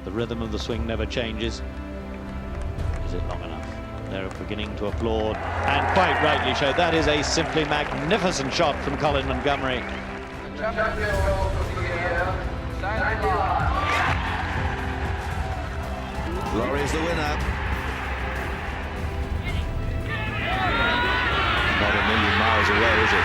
The rhythm of the swing never changes. Is it long enough? They're beginning to applaud, and quite rightly so. That is a simply magnificent shot from Colin Montgomery. Laurie's the winner. Not a million miles away, is it?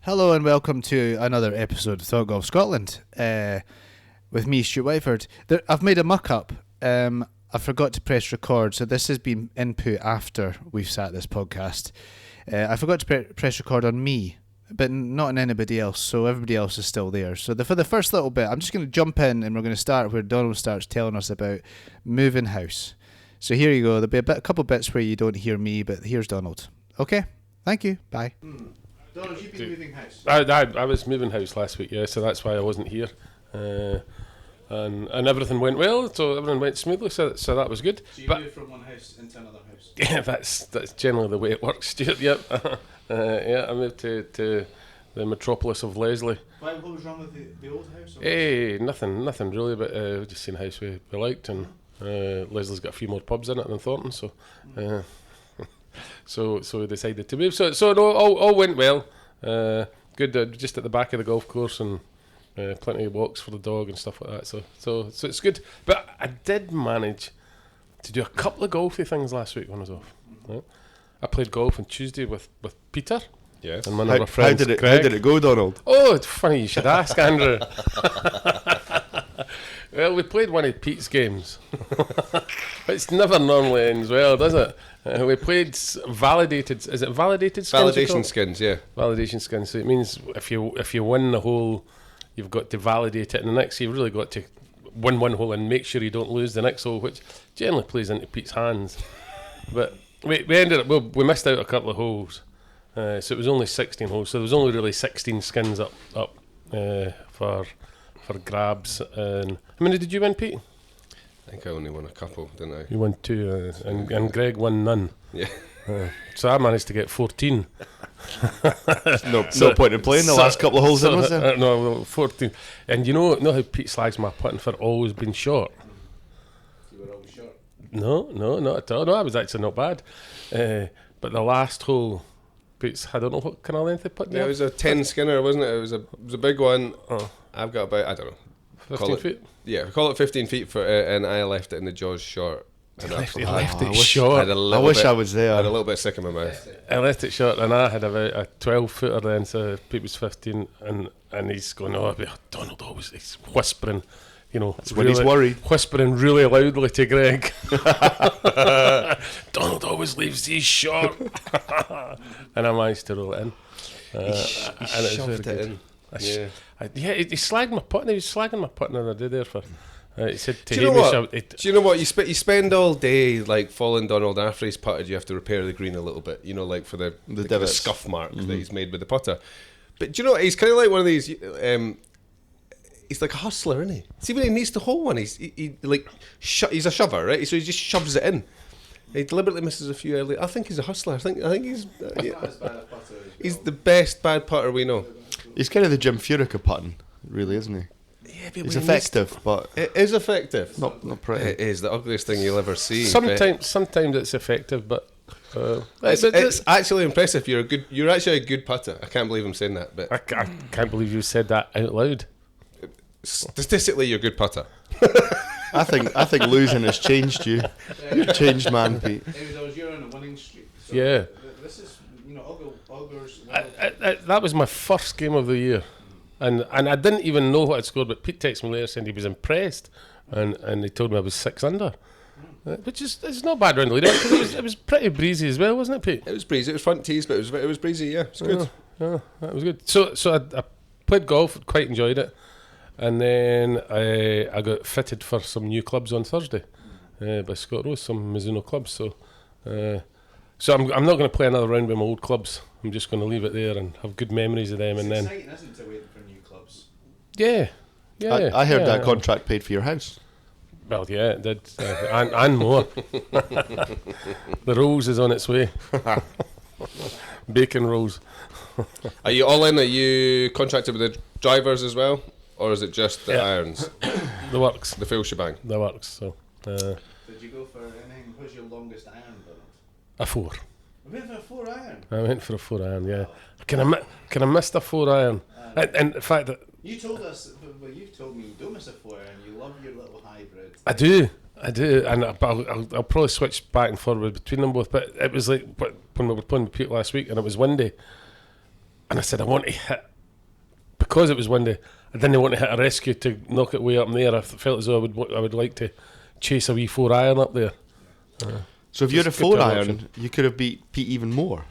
Hello and welcome to another episode of Thought Golf Scotland with me, Stuart Whiteford. I've made a muck-up. I forgot to press record, so this has been input after we've sat this podcast. I forgot to press record on me, but not on anybody else, so everybody else is still there. So for the first little bit, I'm just going to jump in and we're going to start where Donald starts telling us about moving house. So here you go. There'll be a couple bits where you don't hear me, but here's Donald. Okay, thank you. Bye. Donald, you've been moving house. I was moving house last week, yeah, so that's why I wasn't here. And everything went well, so everything went smoothly, so that was good. So you moved from one house into another house? Yeah, that's generally the way it works, Stuart, yep. Yeah, I moved to the metropolis of Leslie. What was wrong with the old house? Nothing really, but we just seen a house we liked, and Leslie's got a few more pubs in it than Thornton, so so we decided to move. So no, all went well. Good, just at the back of the golf course, and plenty of walks for the dog and stuff like that. So it's good. But I did manage to do a couple of golfy things last week when I was off. Right? I played golf on Tuesday with Peter. Yes. And one of our friends, how did Greg. it go, Donald? Oh, it's funny you should ask, Andrew. Well, we played one of Pete's games. It's never normally ends well, does it? We played validated. Is it validated skins? Validation skins, yeah. Validation skins. So it means if you win the hole, you've got to validate it, and the next you've really got to win one hole and make sure you don't lose the next hole, which generally plays into Pete's hands. But we ended up we missed out a couple of holes, so it was only 16 holes. So there was only really 16 skins up for grabs. And how many did you win, Pete? I think I only won a couple, didn't I? You won 2, and Greg won none. Yeah. So I managed to get 14. No point in playing the last couple of holes, then, was there? No, 14. And you know how Pete slags my putting for always been short? You were always short? No, not at all. No, I was actually not bad. But the last hole, Pete's, I don't know what kind of length they put there. Yeah, it was a 10 skinner, wasn't it? It was a big one. I've got about, I don't know. 15 feet? Yeah, we call it 15 feet, and I left it in the jaws short. Left it short. I wish I was there. I had a little bit sick in my mouth. I left it short, and I had about a 12-footer then, so Pete was 15, and he's going, Donald always, he's whispering, That's when he's worried. Whispering really loudly to Greg. Donald always leaves these short. And I managed to roll it in. He shoved it in. He slagged my putting. He was slagging my putting the other day there for. He said to Do you know what? You spend all day like following Donald after he's putted. You have to repair the green a little bit, like for the kind of scuff mark that he's made with the putter. But do you know what? He's kind of like one of these. He's like a hustler, isn't he? See, when he needs to hold one, he's a shover, right? So he just shoves it in. He deliberately misses a few early. I think he's a hustler. I think he's. He's the best bad putter we know. He's kind of the Jim Furyk of putting, really, isn't he? Yeah, but it's effective, but it is effective. Not pretty. It is the ugliest thing you'll ever see. Sometimes it's effective, but it's actually impressive. You're actually a good putter. I can't believe I'm saying that, but I can't believe you said that out loud. Statistically, you're a good putter. I think losing has changed you. You're a changed man, Pete. You're on a winning streak. So Yeah. This is, August. That was my first game of the year. And I didn't even know what I'd scored, but Pete texted me later saying he was impressed, and he told me I was 6 under, which is it's not bad round the leader because it was pretty breezy as well, wasn't it, Pete? It was breezy. It was front tees, but it was breezy. Yeah, it's good. Yeah, that was good. So I played golf, quite enjoyed it, and then I got fitted for some new clubs on Thursday by Scott Rose, some Mizuno clubs. So I'm not going to play another round with my old clubs. I'm just going to leave it there and have good memories of them. It's and then exciting, isn't it, waiting for new clubs? Yeah. I heard that contract paid for your house. Well, yeah, it did, and more. The Rolls is on its way. Bacon rolls. Are you all in? Are you contracted with the drivers as well, or is it just the irons? The works. The full shebang. The works. So. Did you go for anything? What's your longest iron, Donald? A 4. You went for a 4 iron. I went for a 4 iron. Yeah. Can I miss a 4 iron? And the fact that You told us, well, you've told me you don't miss a 4 iron. You love your little hybrid. I do, and I'll probably switch back and forward between them both. But it was like when we were playing with Putt last week, and it was windy, and I said I want to hit because it was windy. I didn't want to hit a rescue to knock it way up in the air. I felt as though I would like to chase a wee 4 iron up there. So if you had a 4 iron, you could have beat Pete even more.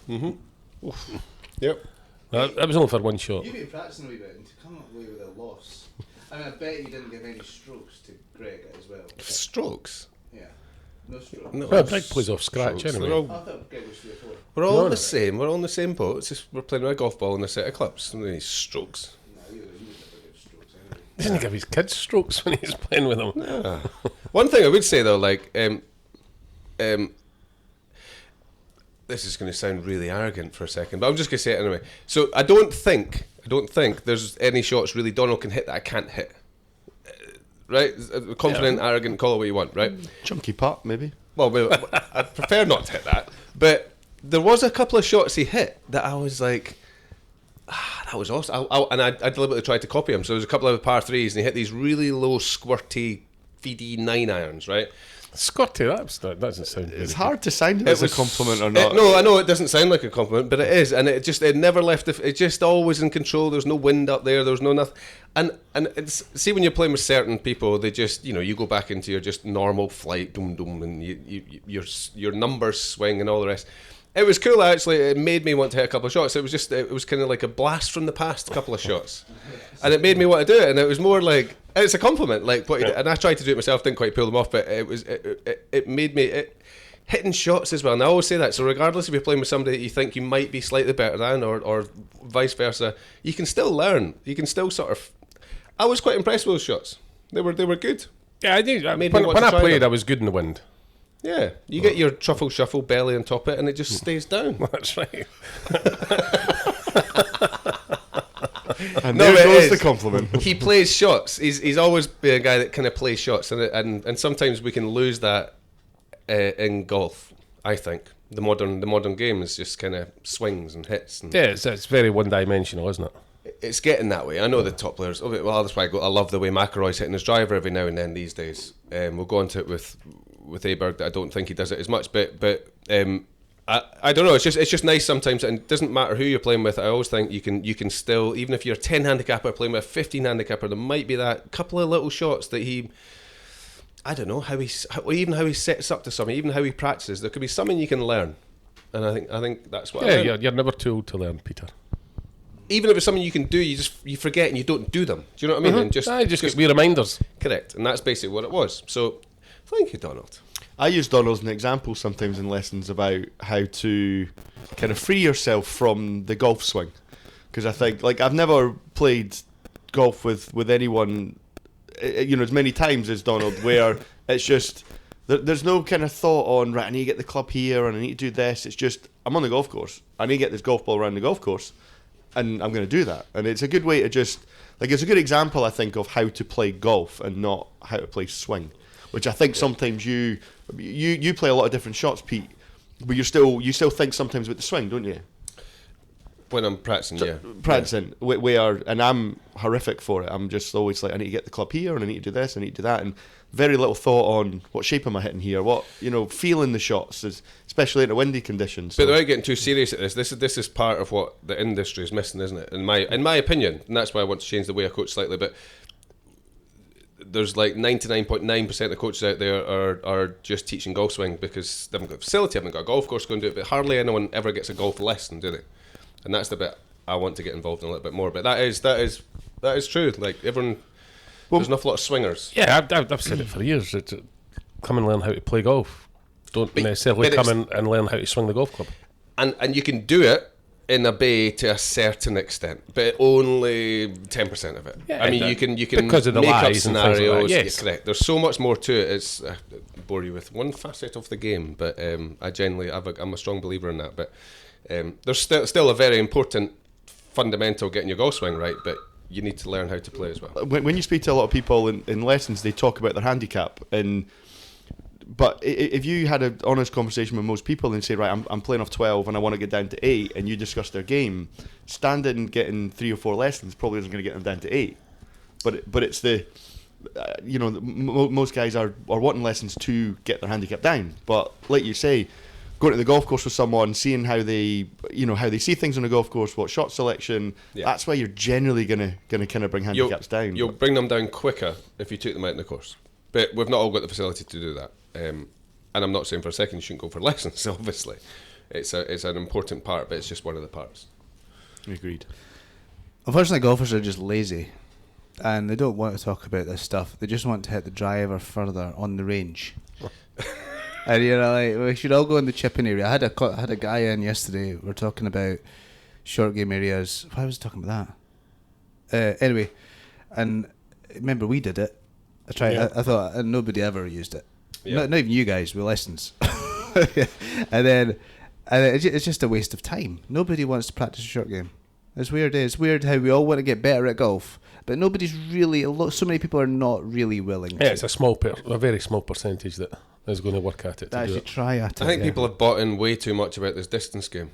Yep. That was only for one shot. You've been practicing a wee bit and to come away with a loss. I mean, I bet you didn't give any strokes to Greg as well. Strokes? Yeah. No strokes. No. Well, Greg plays off scratch Strokes. anyway. They're I all- thought Greg was 3 or 4. We're all No, the same. We're all in the same boat. It's just we're playing with a golf ball and a set of clubs. And these strokes. No, you never give strokes anyway. He doesn't give his kids strokes when he's playing with them. One thing I would say though, like, this is going to sound really arrogant for a second, but I'm just going to say it anyway. So I don't think there's any shots really Donald can hit that I can't hit. Right? Confident, arrogant, call it what you want, right? Chunky putt, maybe. Well, I'd prefer not to hit that. But there was a couple of shots he hit that I was like, that was awesome. I deliberately tried to copy him. So there was a couple of par 3s and he hit these really low, squirty, feedy 9 irons, right? Scotty, that doesn't sound good. It's hard to sound it as a compliment or not. No, I know it doesn't sound like a compliment, but it is, and it never left. It just always in control. There's no wind up there. There's no nothing. And it's, see, when you're playing with certain people, they just, you go back into your just normal flight, doom doom, and your numbers swing and all the rest. It was cool actually. It made me want to hit a couple of shots. It was kind of like a blast from the past, couple of shots, and it made me want to do it. And it was more like it's a compliment, like what. And I tried to do it myself, didn't quite pull them off, but it made me hitting shots as well. And I always say that. So regardless if you're playing with somebody that you think you might be slightly better than, or vice versa, you can still learn. You can still sort of. I was quite impressed with those shots. They were good. Yeah, I did. Made me want When to I try played, them. I was good in the wind. Yeah, you get your truffle shuffle belly on top of it, and it just stays down. That's right. And No, there it goes is. the compliment. He plays shots. He's always been a guy that kind of plays shots, and sometimes we can lose that in golf. I think the modern game is just kind of swings and hits. And Yeah, it's very one-dimensional, isn't it? it's getting that way. I know the top players. Well, that's why I love the way McIlroy's hitting his driver every now and then these days. We'll go into it with Aberg that I don't think he does it as much, but I don't know. It's just nice sometimes, and it doesn't matter who you're playing with. I always think you can still, even if you're a 10 handicapper playing with a 15 handicapper, there might be that couple of little shots that he. I don't know how he sets up to something, even how he practices. There could be something you can learn, and I think that's what. Yeah, you're never too old to learn, Peter. Even if it's something you can do, you forget and you don't do them. Do you know what I mean? And Just get wee reminders. correct, and that's basically what it was. So, thank you, Donald. I use Donald as an example sometimes in lessons about how to kind of free yourself from the golf swing, because I think, like, I've never played golf with anyone, as many times as Donald, where it's just there's no kind of thought on, right, I need to get the club here and I need to do this. It's just, I'm on the golf course, I need to get this golf ball around the golf course, and I'm going to do that. And it's a good way to just, like, it's a good example, I think, of how to play golf and not how to play swing, which I think sometimes you play a lot of different shots, Pete, but you still think sometimes with the swing, don't you? When I'm practicing, yeah. Practicing, and I'm horrific for it. I'm just always like, I need to get the club here, and I need to do this, I need to do that, and very little thought on what shape am I hitting here, what, feeling the shots, especially in the windy conditions. But without getting too serious at this is part of what the industry is missing, isn't it? In my opinion, and that's why I want to change the way I coach slightly. But there's like 99.9% of the coaches out there are just teaching golf swing because they haven't got a facility, haven't got a golf course going to do it. But hardly anyone ever gets a golf lesson, do they? And that's the bit I want to get involved in a little bit more. But that is true. Like, everyone, there's an awful lot of swingers. Yeah, I've said it for years. Come and learn how to play golf. Don't necessarily but come in and learn how to swing the golf club. And you can do it in a bay to a certain extent, but only 10% of it. Yeah, I mean, you can because of the make up lies and things like that, scenarios. yes. Yeah, correct. There's so much more to it. It's bore you with one facet of the game, but I'm a strong believer in that. But There's still a very important fundamental getting your golf swing right, but you need to learn how to play as well. When you speak to a lot of people in lessons, they talk about their handicap, but if you had an honest conversation with most people and say, right, I'm playing off 12 and I want to get down to 8, and you discuss their game, standing getting 3 or 4 lessons probably isn't going to get them down to 8. But it's the most guys are wanting lessons to get their handicap down. But like you say, going to the golf course with someone, seeing how they see things on the golf course, what shot selection, that's why you're generally gonna kind of bring handicaps down. You'll bring them down quicker if you took them out in the course. But we've not all got the facility to do that. And I'm not saying for a second you shouldn't go for lessons. Obviously, it's an important part, but it's just one of the parts. Agreed. Unfortunately, golfers are just lazy, and they don't want to talk about this stuff. They just want to hit the driver further on the range. And like, we should all go in the chipping area. I had a guy in yesterday. We're talking about short game areas. Why was I talking about that? Anyway, and remember we did it. I tried. Yeah. I thought, and nobody ever used it. Yeah. Not even you guys with lessons. and it's just a waste of time. Nobody wants to practice a short game. It's weird. It's weird how we all want to get better at golf, but nobody's really. So many people are not really willing. Yeah, it's a very small percentage that is going to work at it. That actually try at it. I think people have bought in way too much about this distance game.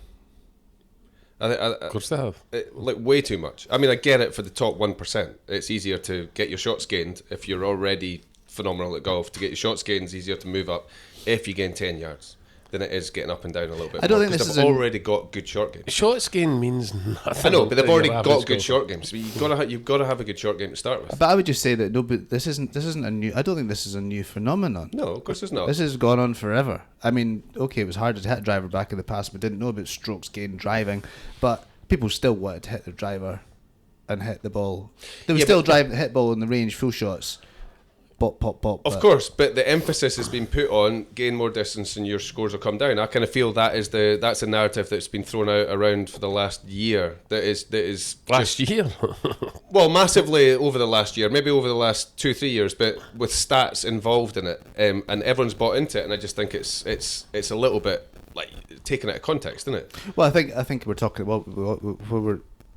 Of course they have. Like way too much. I mean, I get it for the top 1%. It's easier to get your shots gained if you're already phenomenal at golf. To get your shots gained is easier to move up if you gain 10 yards than it is getting up and down a little bit. I don't think this is already got good short games. Shots gain means nothing. I know, but they've already got good short games. So you've got to have a good short game to start with. But I would just say that this isn't a new. I don't think this is a new phenomenon. No, of course it's not. This has gone on forever. I mean, okay, it was harder to hit a driver back in the past, but didn't know about strokes gained driving. But people still wanted to hit their driver and hit the ball. They would still hit ball in the range, full shots. Bop, pop, pop. Of course, but the emphasis has been put on gain more distance and your scores will come down. I kind of feel that's a narrative that's been thrown out around for the last year. That is last year. Well, massively over the last year, maybe over the last 2-3 years, but with stats involved in it, and everyone's bought into it. And I just think it's a little bit like taken out of context, isn't it? Well, I think we're talking. Well,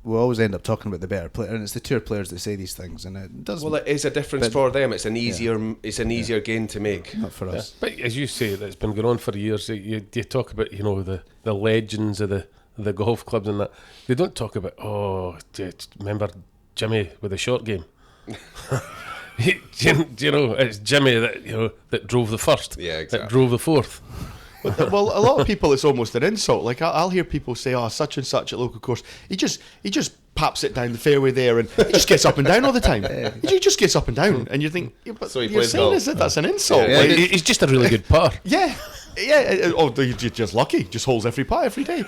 we always end up talking about the better player, and it's the tour players that say these things, and it does. Well, it is a difference for them. It's an easier gain to make. Not for us. But as you say, that's been going on for years. You talk about the legends of the golf clubs and that. They don't talk about remember Jimmy with the short game. It's Jimmy that drove the first. Yeah, exactly. That drove the fourth. Well, a lot of people, it's almost an insult. Like I'll hear people say, "Oh, such and such at local course, he just paps it down the fairway there, and he just gets up and down all the time. He just gets up and down." And you think, but so you're saying that's an insult. Yeah, like, he's just a really good putter. Yeah. Oh, you're just lucky. Just holds every putt every day.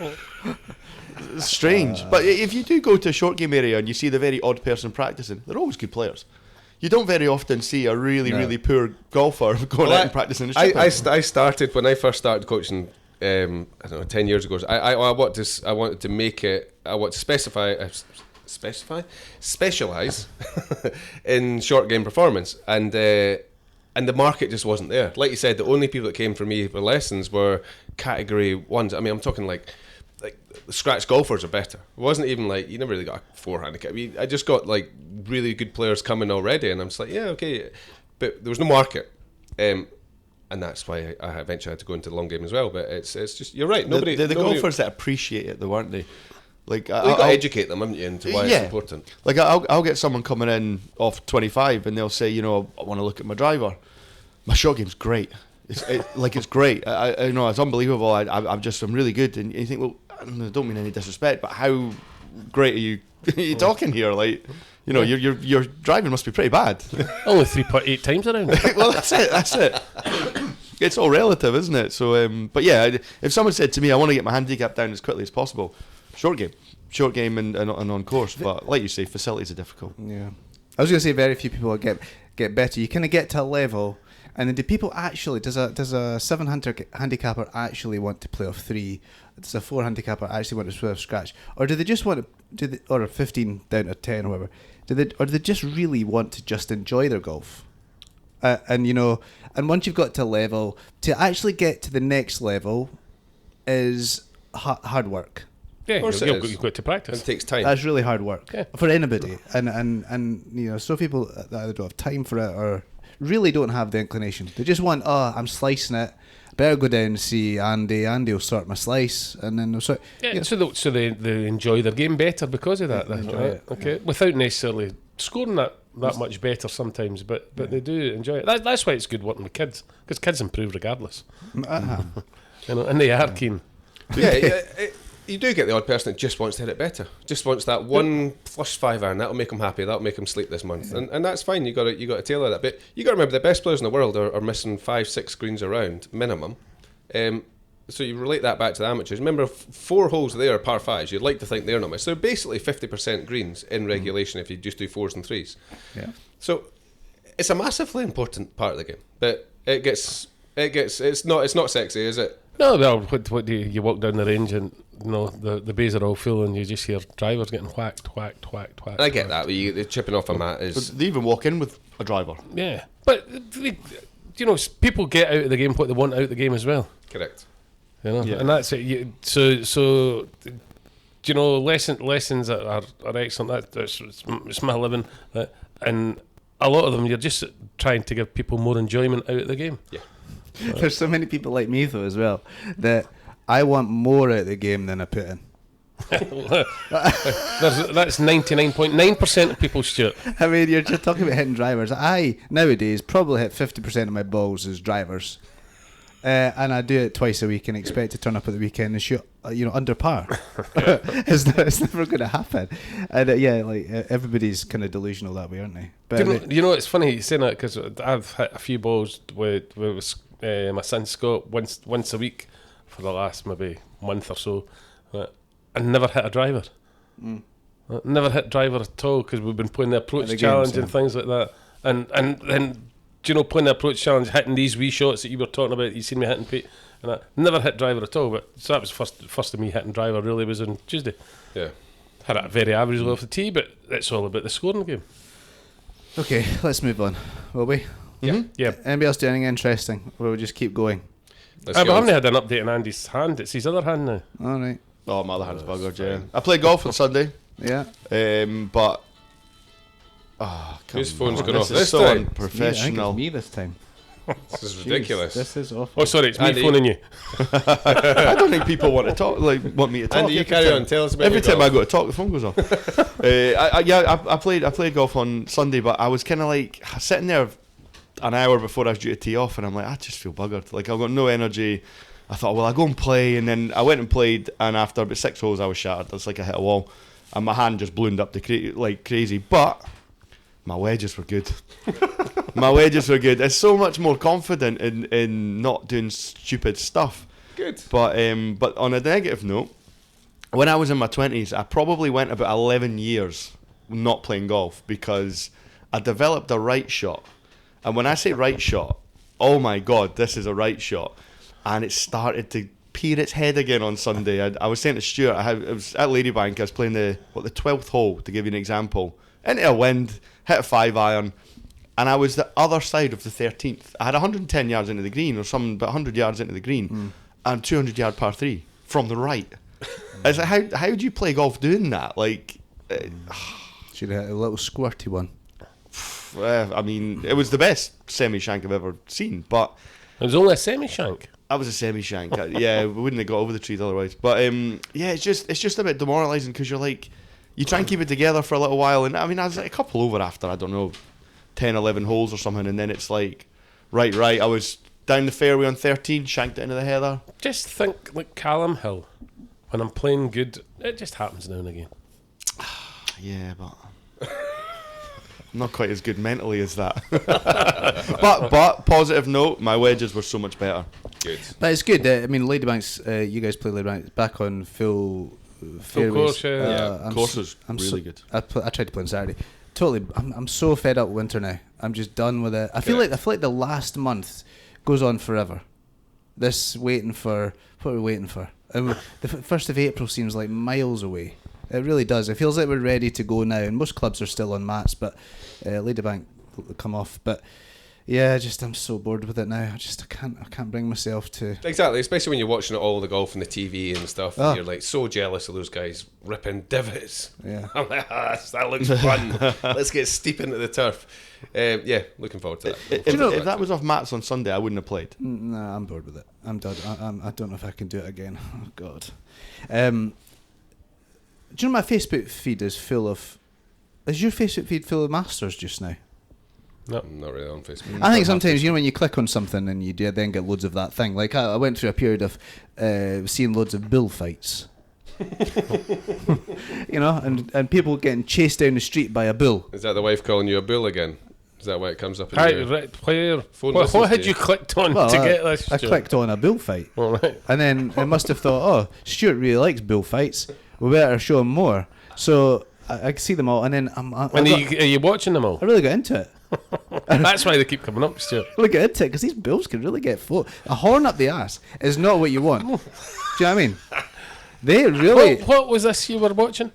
It's strange. But if you do go to a short game area and you see the very odd person practicing, they're always good players. You don't very often see a really poor golfer going out and practicing the chipping. I started when I first started coaching. I don't know, 10 years ago. I wanted to make it. I want to specialize in short game performance, and the market just wasn't there. Like you said, the only people that came for me for lessons were category ones. I mean, I'm talking like scratch golfers are better. It wasn't even like you never really got a 4 handicap. I just got like really good players coming already, and I'm just like, yeah, okay, but there was no market, and that's why I eventually had to go into the long game as well. But it's just you're right. Nobody, the golfers that appreciate it, though, aren't they? Like you've got to educate them, haven't you, into why it's important. Like I'll get someone coming in off 25, and they'll say, I want to look at my driver. My short game's great. It's great. I know it's unbelievable. I'm really good, and you think, well, I don't mean any disrespect, but how great are you talking here? Like, your driving must be pretty bad. Only 3.8 times around. Well, that's it. It's all relative, isn't it? So, but yeah, if someone said to me, I want to get my handicap down as quickly as possible, short game and on course. But like you say, facilities are difficult. Yeah, I was going to say very few people get better. You kind of get to a level. And then do people actually, does a 7 handicapper actually want to play off 3? Does a 4 handicapper actually want to play off scratch? Or do they just want to, or a 15 down to 10 or whatever, do they just really want to just enjoy their golf? And once you've got to a level, to actually get to the next level is hard work. Yeah, Of course it is. you've got to practice. It takes time. That's really hard work Yeah. for anybody, and so people that either don't have time for it or really don't have the inclination. They just want, I'm slicing it. Better go down and see Andy. Andy will sort my slice, and then they'll sort. Yeah, so they enjoy their game better because of that. Then, enjoy right? it. Okay, without necessarily scoring that much better sometimes, but they do enjoy it. That's why it's good working with kids, because kids improve regardless. And they are keen. You do get the odd person that just wants to hit it better, just wants that one flush 5-iron. That'll make them happy. That'll make them sleep this month, and that's fine. You got to tailor that. But you got to remember the best players in the world are missing 5-6 greens around minimum. So you relate that back to the amateurs. Remember, 4 holes there are par 5s. You'd like to think they're not missed. So basically 50% greens in regulation if you just do 4s and 3s. Yeah. So it's a massively important part of the game, but it's not sexy, is it? No, well, what do you walk down the range and the bays are all full and you just hear drivers getting whacked. I get that. But chipping off a mat is. But they even walk in with a driver. Yeah, but people get out of the game what they want out of the game as well. Correct. Yeah. And that's it. So lessons are excellent. It's my living, and a lot of them you're just trying to give people more enjoyment out of the game. Yeah. There's so many people like me though as well that I want more out of the game than I put in. That's 99.9% of people, Stuart. I mean, you're just talking about hitting drivers. I nowadays probably hit 50% of my balls as drivers, and I do it twice a week and expect to turn up at the weekend and shoot, under par. It's never going to happen. And everybody's kind of delusional that way, aren't they? But it's funny you saying that because I've hit a few balls with my son Scott once a week for the last maybe month or so, and never hit a driver. Never hit driver at all because we've been playing the approach challenge and things like that, and then playing the approach challenge, hitting these wee shots that you were talking about. You seen me hitting Pete, and I never hit driver at all. But so that was first of me hitting driver. Really was on Tuesday. Yeah, had it very average off the tee, but it's all about the scoring game. Okay, let's move on, will we? Yeah. Anybody else do anything interesting? Or we'll just keep going? let's I get on. haven't had an update on Andy's hand. It's his other hand now. All right. Oh, my other hand's buggered, yeah. I played golf on Sunday, Yeah. but... Whose phone's on, gone off this is this so time? I think unprofessional. it's me this time. This is ridiculous. This is awful. Oh, sorry, it's me Andy. phoning you. I don't think people want to talk, want me to talk. Andy, you Every carry time- on. Tell us about Every your time golf. I go to talk, the phone goes off. I played golf on Sunday, but I was kind of like sitting there an hour before I was due to tee off, and I'm like, I just feel buggered. Like, I've got no energy. I thought, well, I'll go and play, and then I went and played, and after about 6 holes, I was shattered. It's like I hit a wall, and my hand just ballooned up like crazy. But my wedges were good. My wedges were good. It's so much more confident in not doing stupid stuff. Good. But on a negative note, when I was in my 20s, I probably went about 11 years not playing golf because I developed a right shot. And when I say right shot, oh my God, this is a right shot. And it started to peer its head again on Sunday. I was saying to Stuart, it was at Ladybank, I was playing the 12th hole, to give you an example. Into a wind, hit a 5-iron, and I was the other side of the 13th. I had 110 yards into the green, or something, but 100 yards into the green, and 200-yard par 3 from the right. It's like, how do you play golf doing that? Like, Should have had a little squirty one. I mean, it was the best semi-shank I've ever seen, but It was only a semi-shank. I was a semi-shank. Yeah, we wouldn't have got over the trees otherwise. But it's just a bit demoralising because you're like, you try and keep it together for a little while, and I mean, I was like a couple over after, I don't know, 10, 11 holes or something, and then it's like, right, I was down the fairway on 13, shanked it into the heather. Just think like Callum Hill. When I'm playing good, it just happens now and again. Yeah, but I'm not quite as good mentally as that. but positive note, my wedges were so much better. Good. But it's good. I mean, Ladybank's, you guys play Ladybank back on full fairways. course, yeah. Yeah, course was really good. I tried to play on Saturday. Totally, I'm so fed up with winter now. I'm just done with it. I feel like the last month goes on forever. This waiting for what are we waiting for? The 1st of April seems like miles away. It really does. It feels like we're ready to go now, and most clubs are still on mats, but Ladybank will come off. But Yeah, I'm so bored with it now. I can't bring myself to. Exactly, especially when you're watching all the golf on the TV and stuff. Oh. And you're like so jealous of those guys ripping divots. Yeah. I'm like, that looks fun. Let's get steep into the turf. Yeah, looking forward to that. If that was off mats on Sunday, I wouldn't have played. No, I'm bored with it. I'm done. I don't know if I can do it again. Oh God. Do you know my Facebook feed is full of? Is your Facebook feed full of Masters just now? No, I'm not really on Facebook. I think sometimes, when you click on something and you then get loads of that thing. Like I went through a period of seeing loads of bullfights. And people getting chased down the street by a bull. Is that the wife calling you a bull again? Is that why it comes up in Right, your right, player. phone? What had you clicked on to get this? I Stuart? clicked on a bullfight. All right. And then I must have thought, oh, Stuart really likes bullfights. We better show him more. So I see them all, and then Are you watching them all? I really got into it. That's why they keep coming up, Stuart. Really get into it because these bulls can really get full. A horn up the ass is not what you want. Do you know what I mean? They really What was this you were watching?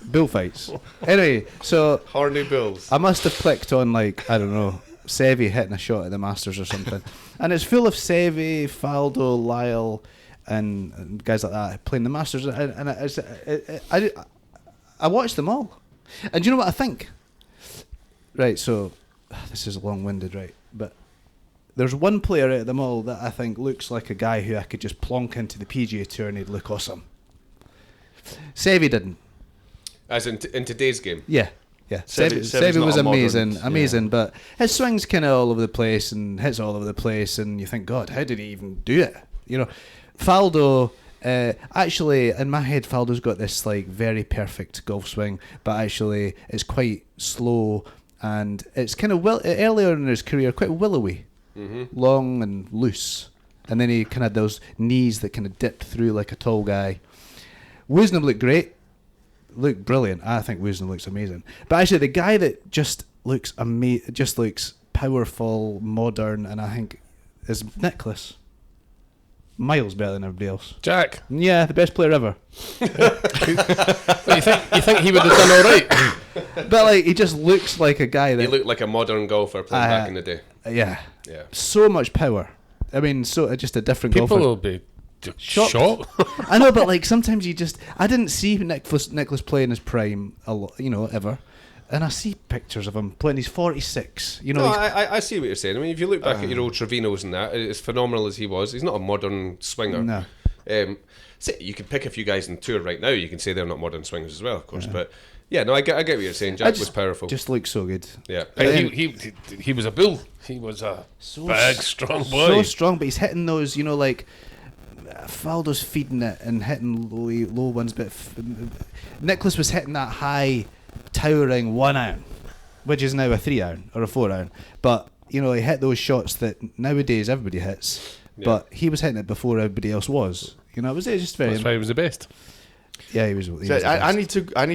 bullfights. Anyway, so Horny bulls. I must have clicked on, like, I don't know, Seve hitting a shot at the Masters or something, and it's full of Seve, Faldo, Lyle, and guys like that playing the Masters, and I watched them all, and do you know what I think? Right, so this is long-winded, right, but there's one player out of them all that I think looks like a guy who I could just plonk into the PGA Tour and he'd look awesome. Seve didn't. As in today's game. Yeah. Seve's Seve not was a modern- amazing, but his swing's kind of all over the place and hits all over the place, and you think, God, how did he even do it? Faldo, actually, in my head, Faldo's got this like very perfect golf swing, but actually it's quite slow, and it's kind of earlier in his career, quite willowy, long and loose, and then he kind of had those knees that kind of dipped through like a tall guy. Wisdom looked great. Looked brilliant. I think Wisdom looks amazing. But actually, the guy that just looks just looks powerful, modern, and I think is Nicholas. Miles better than everybody else. Jack. Yeah, the best player ever. What, you think he would have done all right? But like, he just looks like a guy that He looked like a modern golfer playing back in the day. Yeah. Yeah. So much power. I mean, just a different People golfer. will be Shocked. shot. I know, but like sometimes I didn't see Nicholas play in his prime a lot, ever. And I see pictures of him playing. He's 46. No, I see what you're saying. I mean, if you look back at your old Trevinos and that, as phenomenal as he was, he's not a modern swinger. No. You can pick a few guys in tour right now. You can say they're not modern swingers as well, of course. But yeah, no, I get what you're saying. Jack was powerful. Just looks so good. Yeah. He was a bull. He was a big, strong boy. So strong, but he's hitting those, like Faldo's feeding it and hitting low ones, but Nicholas was hitting that high, towering 1 iron, which is now a 3 iron or a 4 iron. But he hit those shots that nowadays everybody hits. Yeah. But he was hitting it before everybody else was. It was just very. That's why he was the best. Yeah, he was. I need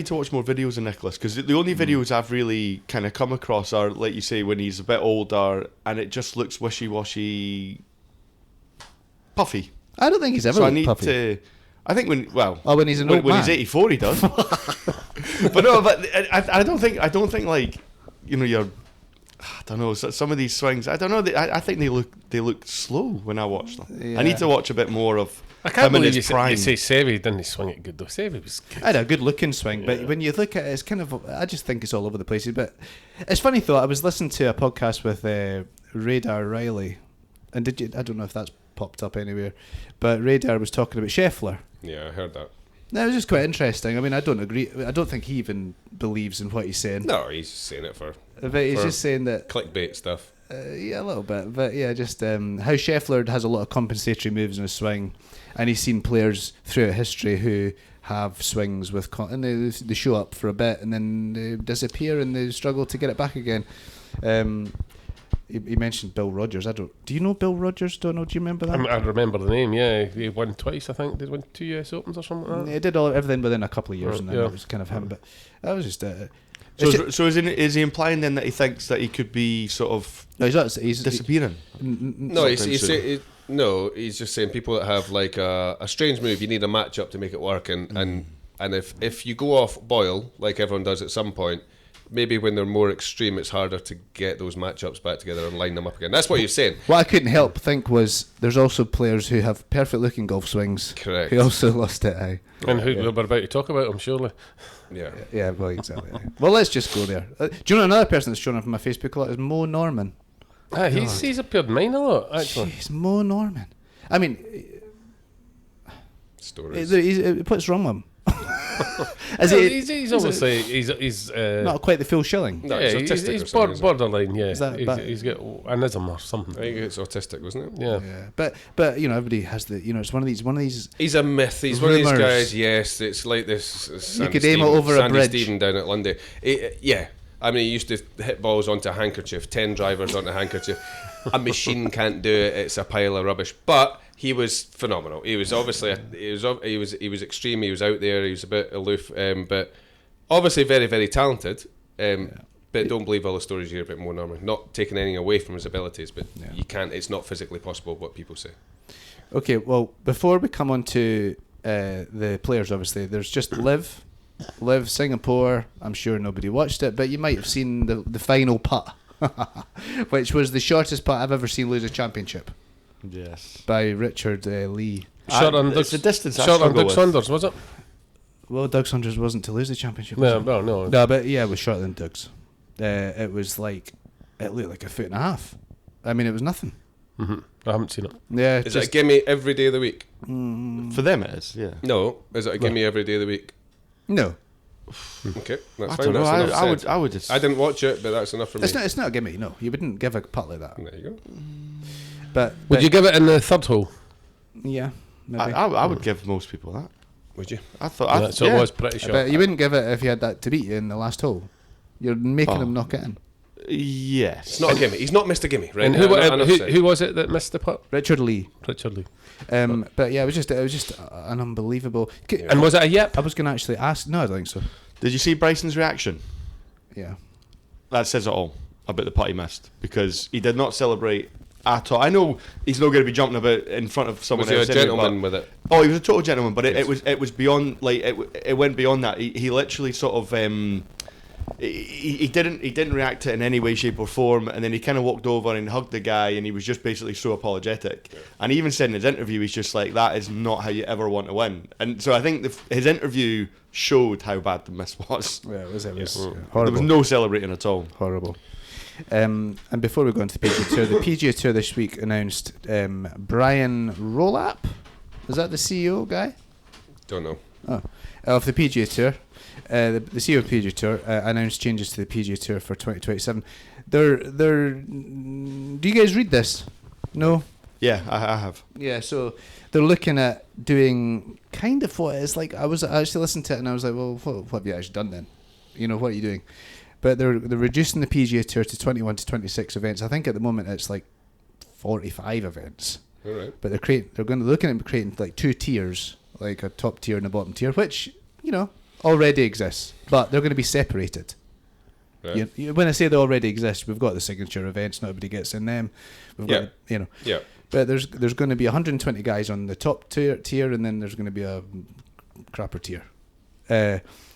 to watch more videos of Nicholas, because the only videos I've really kind of come across are, like you say, when he's a bit older and it just looks wishy-washy, puffy. I don't think he's ever. So I need puffy. to. I think when he's an old when man. he's 84 he does. But no, but I don't think like you're. I don't know, some of these swings. I don't know. I think they look slow when I watch them. Yeah. I need to watch a bit more of. I can't believe his you prime. say Seve didn't swing it good though. Seve was good. I had a good looking swing, but when you look at it, it's kind of. I just think it's all over the place. But it's funny though. I was listening to a podcast with Radar Riley, and I don't know if that's popped up anywhere, but Radar was talking about Scheffler. Yeah, I heard that. No, it was just quite interesting. I mean, I don't agree. I don't think he even believes in what he's saying. No, he's just saying it for But he's just saying that clickbait stuff. Yeah, a little bit. But yeah, just how Scheffler has a lot of compensatory moves in his swing, and he's seen players throughout history who have swings with and they show up for a bit and then they disappear and they struggle to get it back again. He mentioned Bill Rogers. Do you know Bill Rogers? Don't know. Do you remember that? I remember the name. Yeah, he won twice. I think they won 2 US Opens or something like that. He did everything within a couple of years, and then yeah. it was kind of him. But that was just. So is he implying then that he thinks that he could be sort of he's disappearing? No, he's just saying people that have like a strange move, you need a matchup to make it work, and if you go off boil like everyone does at some point, maybe when they're more extreme, it's harder to get those matchups back together and line them up again. That's what you're saying. What I couldn't help think was there's also players who have perfect looking golf swings. Correct. Who also lost it. Aye. And who we're about to talk about them, surely. Yeah. Yeah, well, exactly. Aye. Well, let's just go there. Do you know another person that's shown up on my Facebook a lot is Mo Norman. He's appeared in mine a lot, actually. Jeez, Mo Norman. I mean, Stories. what's wrong with him? He's obviously he's not quite the full shilling. No, yeah, he's autistic or he's something, isn't borderline. Yeah, Is that he's got an ism or something. I think it's autistic, wasn't it? Yeah. Yeah, but you know, everybody has the, you know, it's one of these. He's a myth. He's one of these rumours. guys. Yes, it's like this. Sandy could aim it over a Sandy bridge. Stephen down at Lundy. Yeah, I mean, he used to hit balls onto a handkerchief, 10 drivers onto a handkerchief. A machine can't do it. It's a pile of rubbish. But he was phenomenal. He was obviously he was extreme. He was out there. He was a bit aloof, but obviously very, very talented. But don't believe all the stories you hear about Mo Norman. Not taking anything away from his abilities, but you can't. It's not physically possible what people say. Okay, well, before we come on to the players, obviously, there's just Live Singapore. I'm sure nobody watched it, but you might have seen the final putt, which was the shortest putt I've ever seen lose a championship. Yes. By Richard Lee. Short on it's the distance I short on struggle Doug with. Saunders, was it? Well, Doug Saunders wasn't to lose the championship. Was it? No. No, but yeah, it was shorter than Doug's. It was like, it looked like a foot and a half. I mean, it was nothing. Mm-hmm. I haven't seen it. Yeah, Is it a gimme every day of the week? For them, it is. Yeah. No. Is it a gimme every day of the week? no. Okay, that's I fine. don't know. That's enough I said. would. I would. Just, I didn't watch it, but that's enough for me. It's not a gimme. No, you wouldn't give a putt like that. There you go. But Would you give it in the third hole? Yeah, maybe. I would give most people that. Would you? I thought. Yeah, so it was pretty short. But you wouldn't give it if you had that to beat you in the last hole. You're making him knock it in. Yes. It's not a gimme. He's not Mr. Gimme, right? And who was it that missed the putt? Richard Lee. Richard Lee. But yeah, it was just an unbelievable. And was it a yep? I was going to actually ask. No, I don't think so. Did you see Bryson's reaction? Yeah. That says it all about the putt he missed, because he did not celebrate at all. I know he's not going to be jumping about in front of someone Was he else. a gentleman with it? Oh, he was a total gentleman, but it was beyond, like, it went beyond that. He literally sort of he didn't react to it in any way, shape or form, and then he kind of walked over and hugged the guy, and he was just basically so apologetic. Yeah. And he even said in his interview, he's just like, that is not how you ever want to win. And so I think his interview showed how bad the miss was. Yeah, it was Horrible. There was no celebrating at all. Horrible. And before we go into the PGA Tour, the PGA Tour this week announced Brian Rolap. Is that the CEO guy? Don't know. Oh, of the PGA Tour. The CEO of PGA Tour announced changes to the PGA Tour for 2027. They're. Do you guys read this? No. Yeah, I have. Yeah, so they're looking at doing kind of what it's like. I actually listened to it and I was like, well, what have you actually done then? You know, what are you doing? But they're reducing the PGA Tour to 21 to 26 events. I think at the moment it's like 45 events. All right. But they're looking at creating like two tiers, like a top tier and a bottom tier, which, you know, already exists. But they're going to be separated. Right. When I say they already exist, we've got the signature events. Nobody gets in them. We've got, you know. Yeah. But there's going to be 120 guys on the top tier, and then there's going to be a crapper tier.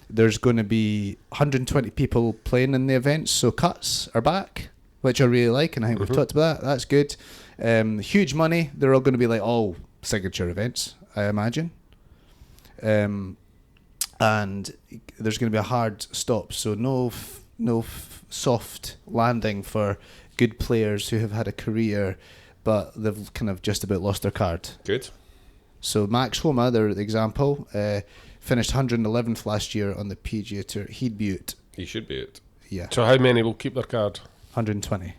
There's going to be 120 people playing in the events, so cuts are back, which I really like, and I think we've talked about that. That's good. Huge money. They're all going to be like all signature events, I imagine. And there's going to be a hard stop, so no soft landing for good players who have had a career, but they've kind of just about lost their card. Good. So Max Homa, their example, finished 111th last year on the PGA Tour. He'd be it. He should be it. Yeah. So how many will keep their card? 120,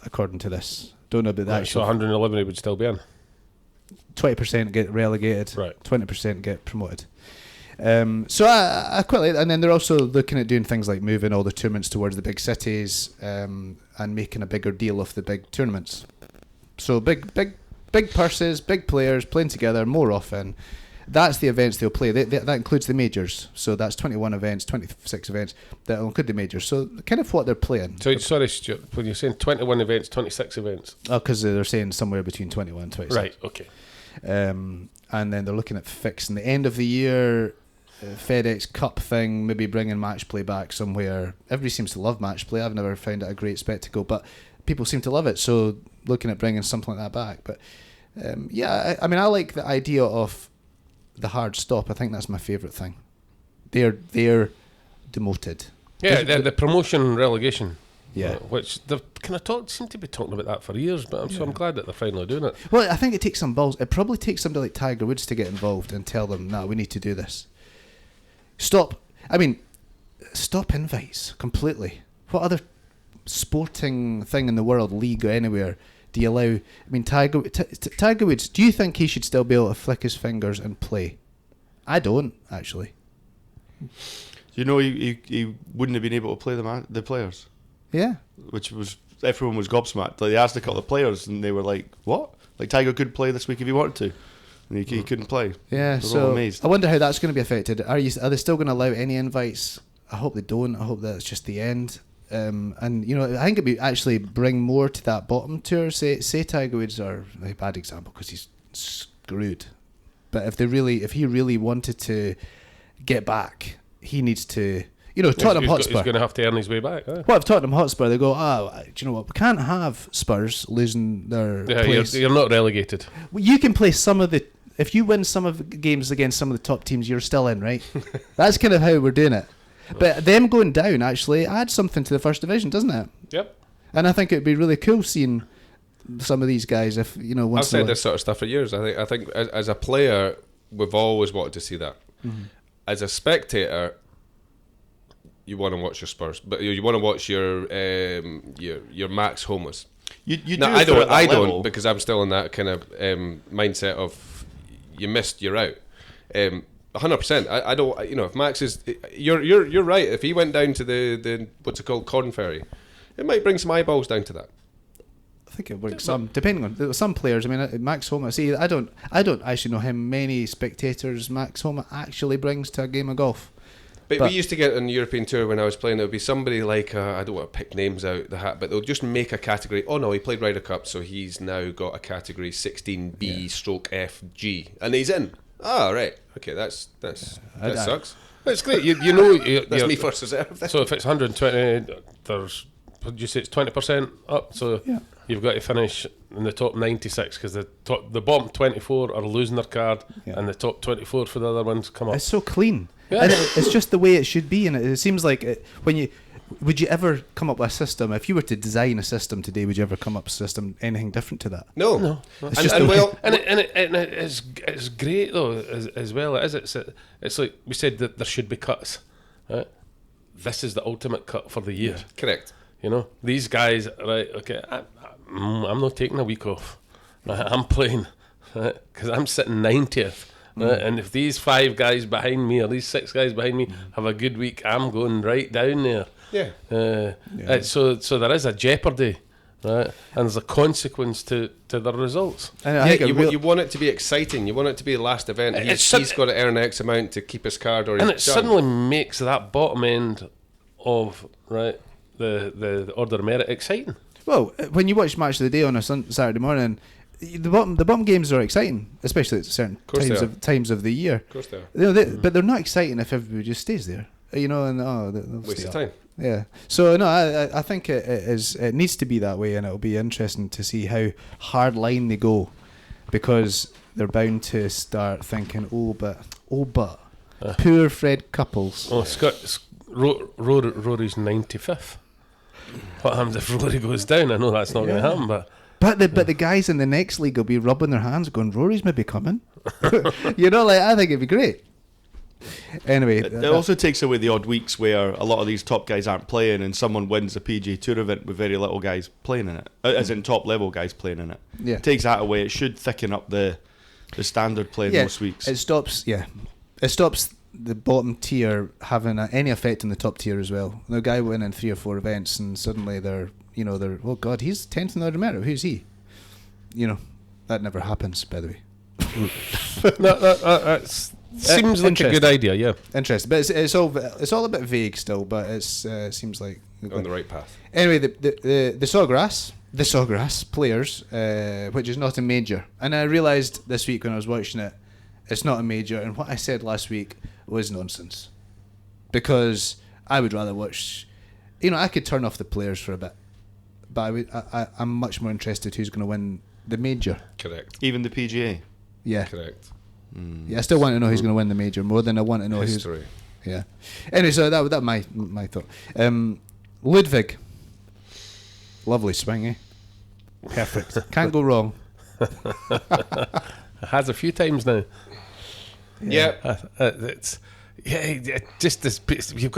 according to this. Don't know about that. Right, so 111 would still be in. 20% get relegated. Right. 20% get promoted. So I quite like that. And then they're also looking at doing things like moving all the tournaments towards the big cities and making a bigger deal of the big tournaments. So big purses, big players playing together more often. That's the events they'll play. That includes the majors. So that's 21 events, 26 events. That'll include the majors. So kind of what they're playing. So sorry, Stuart, when you're saying 21 events, 26 events. Oh, because they're saying somewhere between 21 and 26. Right, okay. And then they're looking at fixing the end of the year FedEx Cup thing, maybe bringing match play back somewhere. Everybody seems to love match play. I've never found it a great spectacle, but people seem to love it. So looking at bringing something like that back. But I mean, I like the idea of the hard stop. I think that's my favourite thing. They're demoted. Yeah, the promotion relegation. Yeah, which they've kind of seem to be talking about that for years, but so I'm glad that they're finally doing it. Well, I think it takes some balls. It probably takes somebody like Tiger Woods to get involved and tell them, "No, we need to do this." Stop invites completely. What other sporting thing in the world, league or anywhere, do you allow? I mean, Tiger Woods. Do you think he should still be able to flick his fingers and play? I don't actually. You know, he wouldn't have been able to play the players. Yeah, which was everyone was gobsmacked. Like, they asked a couple of players, and they were like, "What? Like, Tiger could play this week if he wanted to, and he couldn't play." Yeah, they were all so amazed. I wonder how that's going to be affected. Are they still going to allow any invites? I hope they don't. I hope that's just the end. And you know, I think it'd be actually bring more to that bottom tour. Say Tiger Woods are a bad example because he's screwed. But if he really wanted to get back, he needs to. You know, Tottenham Hotspur. He's going to have to earn his way back. What if Tottenham Hotspur, they go, do you know what? We can't have Spurs losing their place. You're not relegated. Well, you can play some of the. If you win some of the games against some of the top teams, you're still in, right? That's kind of how we're doing it. But them going down actually adds something to the first division, doesn't it? Yep. And I think it'd be really cool seeing some of these guys. If you know, I've said this sort of stuff for years. I think as a player, we've always wanted to see that. Mm-hmm. As a spectator, you want to watch your Spurs, but you want to watch your Max Homas. You do. No, I don't, because I'm still in that kind of mindset of you missed, you're out. 100%. I don't. You know, if Max is, you're right. If he went down to the what's it called, Corn Ferry, it might bring some eyeballs down to that. I think it works some, depending on some players. I mean, Max Homa. See, I don't actually know how many spectators Max Homa actually brings to a game of golf. But we used to get on the European Tour when I was playing, it would be somebody like, I don't want to pick names out the hat, but they'll just make a category. Oh no, he played Ryder Cup, so he's now got a category 16B stroke FG, and he's in. Ah, right. Okay, that sucks. It's great. You know, that's me first reserve. So if it's 120, there's, would you say it's 20% up? So you've got to finish in the top 96 because the bottom 24 are losing their card, and the top 24 for the other ones come up. It's so clean. Yeah. And it's just the way it should be, and it seems like would you ever come up with a system? If you were to design a system today, would you ever come up with a system anything different to that? No. It's just it's great though as well. It's like we said that there should be cuts. Right? This is the ultimate cut for the year. Correct. You know, these guys, right? Okay, I'm not taking a week off. Right? I'm playing because I'm sitting 90th. And if these 5 guys behind me or these 6 guys behind me have a good week, I'm going right down there. Yeah. So there is a jeopardy, right? And there's a consequence to the results. You want it to be exciting. You want it to be the last event. He's got to earn X amount to keep his card, or and it suddenly makes that bottom end of the order of merit exciting. Well, when you watch Match of the Day on a Saturday morning, the bottom games are exciting, especially at certain times of the year. Of course they are. But they're not exciting if everybody just stays there. You know, and they'll waste stay of time. Yeah. So no, I think it needs to be that way, and it'll be interesting to see how hard line they go, because they're bound to start thinking, but poor Fred Couples. Oh, Rory's 95th. What happens if Rory goes down? I know that's not going to happen, But the guys in the next league will be rubbing their hands, going, "Rory's maybe coming." You know, like, I think it'd be great. Anyway, it also takes away the odd weeks where a lot of these top guys aren't playing, and someone wins a PGA Tour event with very little guys playing in it, as in top level guys playing in it. Yeah, it takes that away. It should thicken up the standard play most weeks. It stops the bottom tier having any effect on the top tier as well. The guy winning 3 or 4 events, and suddenly they're oh god, he's 10th in the order. Who's he? You know, that never happens, by the way. That seems like a good idea. Yeah, interesting, but it's all a bit vague still. But it seems like on the right path. Anyway, the Sawgrass players, which is not a major, and I realised this week when I was watching it, It's not a major, and what I said last week was nonsense. Because I would rather watch. I could turn off the players for a bit, but I'm much more interested who's going to win the major. Correct. Even the PGA. Yeah. Correct. Yeah, I still want to know who's going to win the major more than I want to know History. who's. Yeah. Anyway, so that my thought. Ludwig. Lovely swing, eh? Perfect. Can't go wrong. Has a few times now. Yeah. It's just this. You've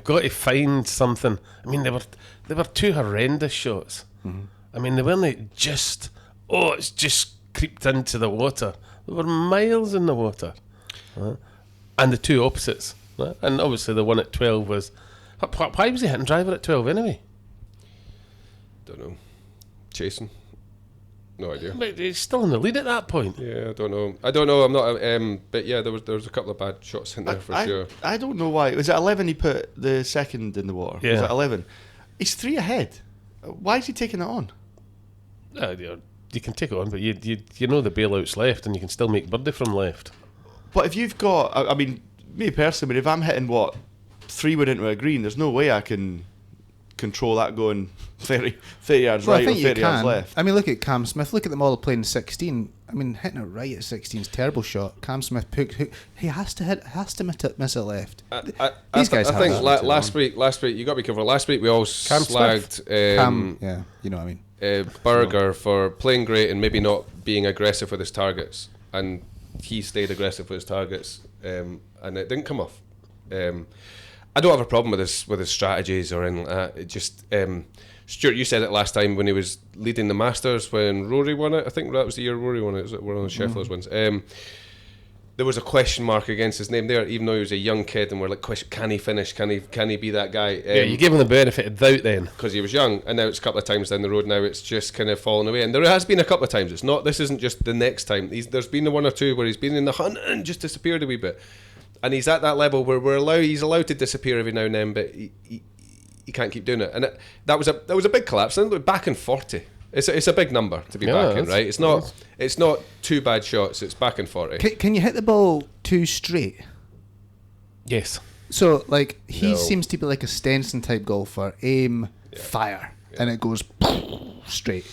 got to find something. I mean, they were two horrendous shots. Mm-hmm. I mean, they weren't just. Oh, it's just creeped into the water. They were miles in the water, and the two opposites. And obviously, the one at 12 was. Why was he hitting driver at 12 anyway? Don't know. Chasing. No idea. But he's still in the lead at that point. Yeah, I don't know. I'm not. But yeah, there was a couple of bad shots in there for sure. I don't know why. Was it 11 he put the second in the water? Yeah. Was it 11? He's 3 ahead. Why is he taking it on? You can take it on, but you know the bailout's left, and you can still make birdie from left. But if you've got, I mean, me personally, if I'm hitting 3 wood into a green, there's no way I can control that going 30 yards Well, right I think or you 30 yards can. left. I mean, look at Cam Smith. Look at them all playing 16. I mean, hitting it right at 16 is a terrible shot. Cam Smith, he has to miss it left. These guys. I have think that. last week you got to be careful. Last week we all Cam slagged Cam, yeah, you know what I mean. Berger for playing great and maybe not being aggressive with his targets, and he stayed aggressive with his targets, and it didn't come off. I don't have a problem with his strategies or anything like that. It just Stuart, you said it last time when he was leading the Masters when Rory won it. I think that was the year Rory won it. It was one of the Sheffield's wins. There was a question mark against his name there, even though he was a young kid, and we're like, can he finish? Can he be that guy? Yeah, you give him the benefit of doubt then, because he was young, and now it's a couple of times down the road. Now it's just kind of fallen away, and there has been a couple of times. It's not. This isn't just the next time. There's been the one or two where he's been in the hunt and just disappeared a wee bit, and he's at that level where he's allowed to disappear every now and then, but he can't keep doing it. And that was a big collapse. And back in 40. It's a big number to be back in, right? It's not 2 bad shots. It's back in 40. Can you hit the ball too straight? yes. So, like, he No. seems to be like a Stenson type golfer. Aim, fire, and it goes straight.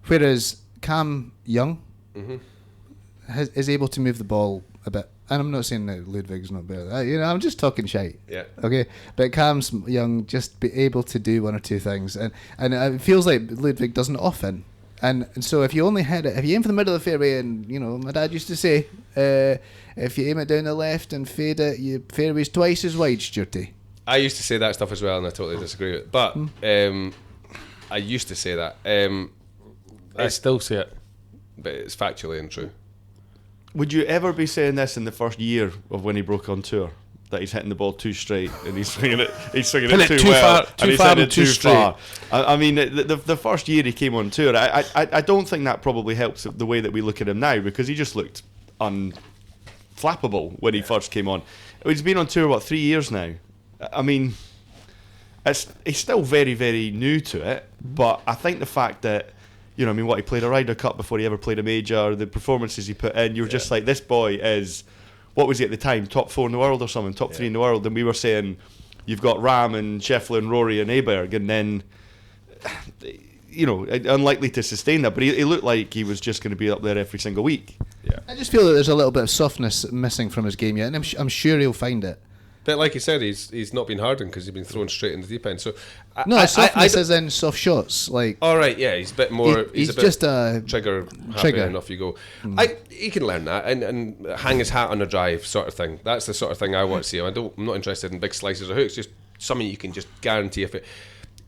Whereas Cam Young is able to move the ball a bit. And I'm not saying that Ludwig's not better. I'm just talking shite. Yeah. Okay. But Cam's Young just be able to do 1 or 2 things, and it feels like Ludwig doesn't often. And so if you only hit it, if you aim for the middle of the fairway, and my dad used to say, if you aim it down the left and fade it, your fairway's twice as wide, Stuarty. I used to say that stuff as well, and I totally disagree with it. But I used to say that. I still say it. But it's factually untrue. Would you ever be saying this in the first year of when he broke on tour? That he's hitting the ball too straight and he's swinging it too well, and he's hitting it too far. I mean, the first year he came on tour, I don't think that probably helps the way that we look at him now, because he just looked unflappable when he first came on. He's been on tour 3 years now. I mean, he's still very, very new to it, but I think the fact that he played a Ryder Cup before he ever played a major, the performances he put in, you're just like, this boy is, what was he at the time, top 4 in the world or something, top 3 in the world, and we were saying, you've got Rahm and Scheffler and Rory and Aberg, and then, unlikely to sustain that, but he looked like he was just going to be up there every single week. Yeah. I just feel that there's a little bit of softness missing from his game yet, and I'm sure he'll find it. But like you said, he's not been hardened because he's been thrown straight in the deep end. So softness as in soft shots, like. All right, yeah, he's a bit more. He's a bit just a trigger, and off you go. He can learn that and hang his hat on a drive, sort of thing. That's the sort of thing I want to see. I'm not interested in big slices of hooks. Just something you can just guarantee if it.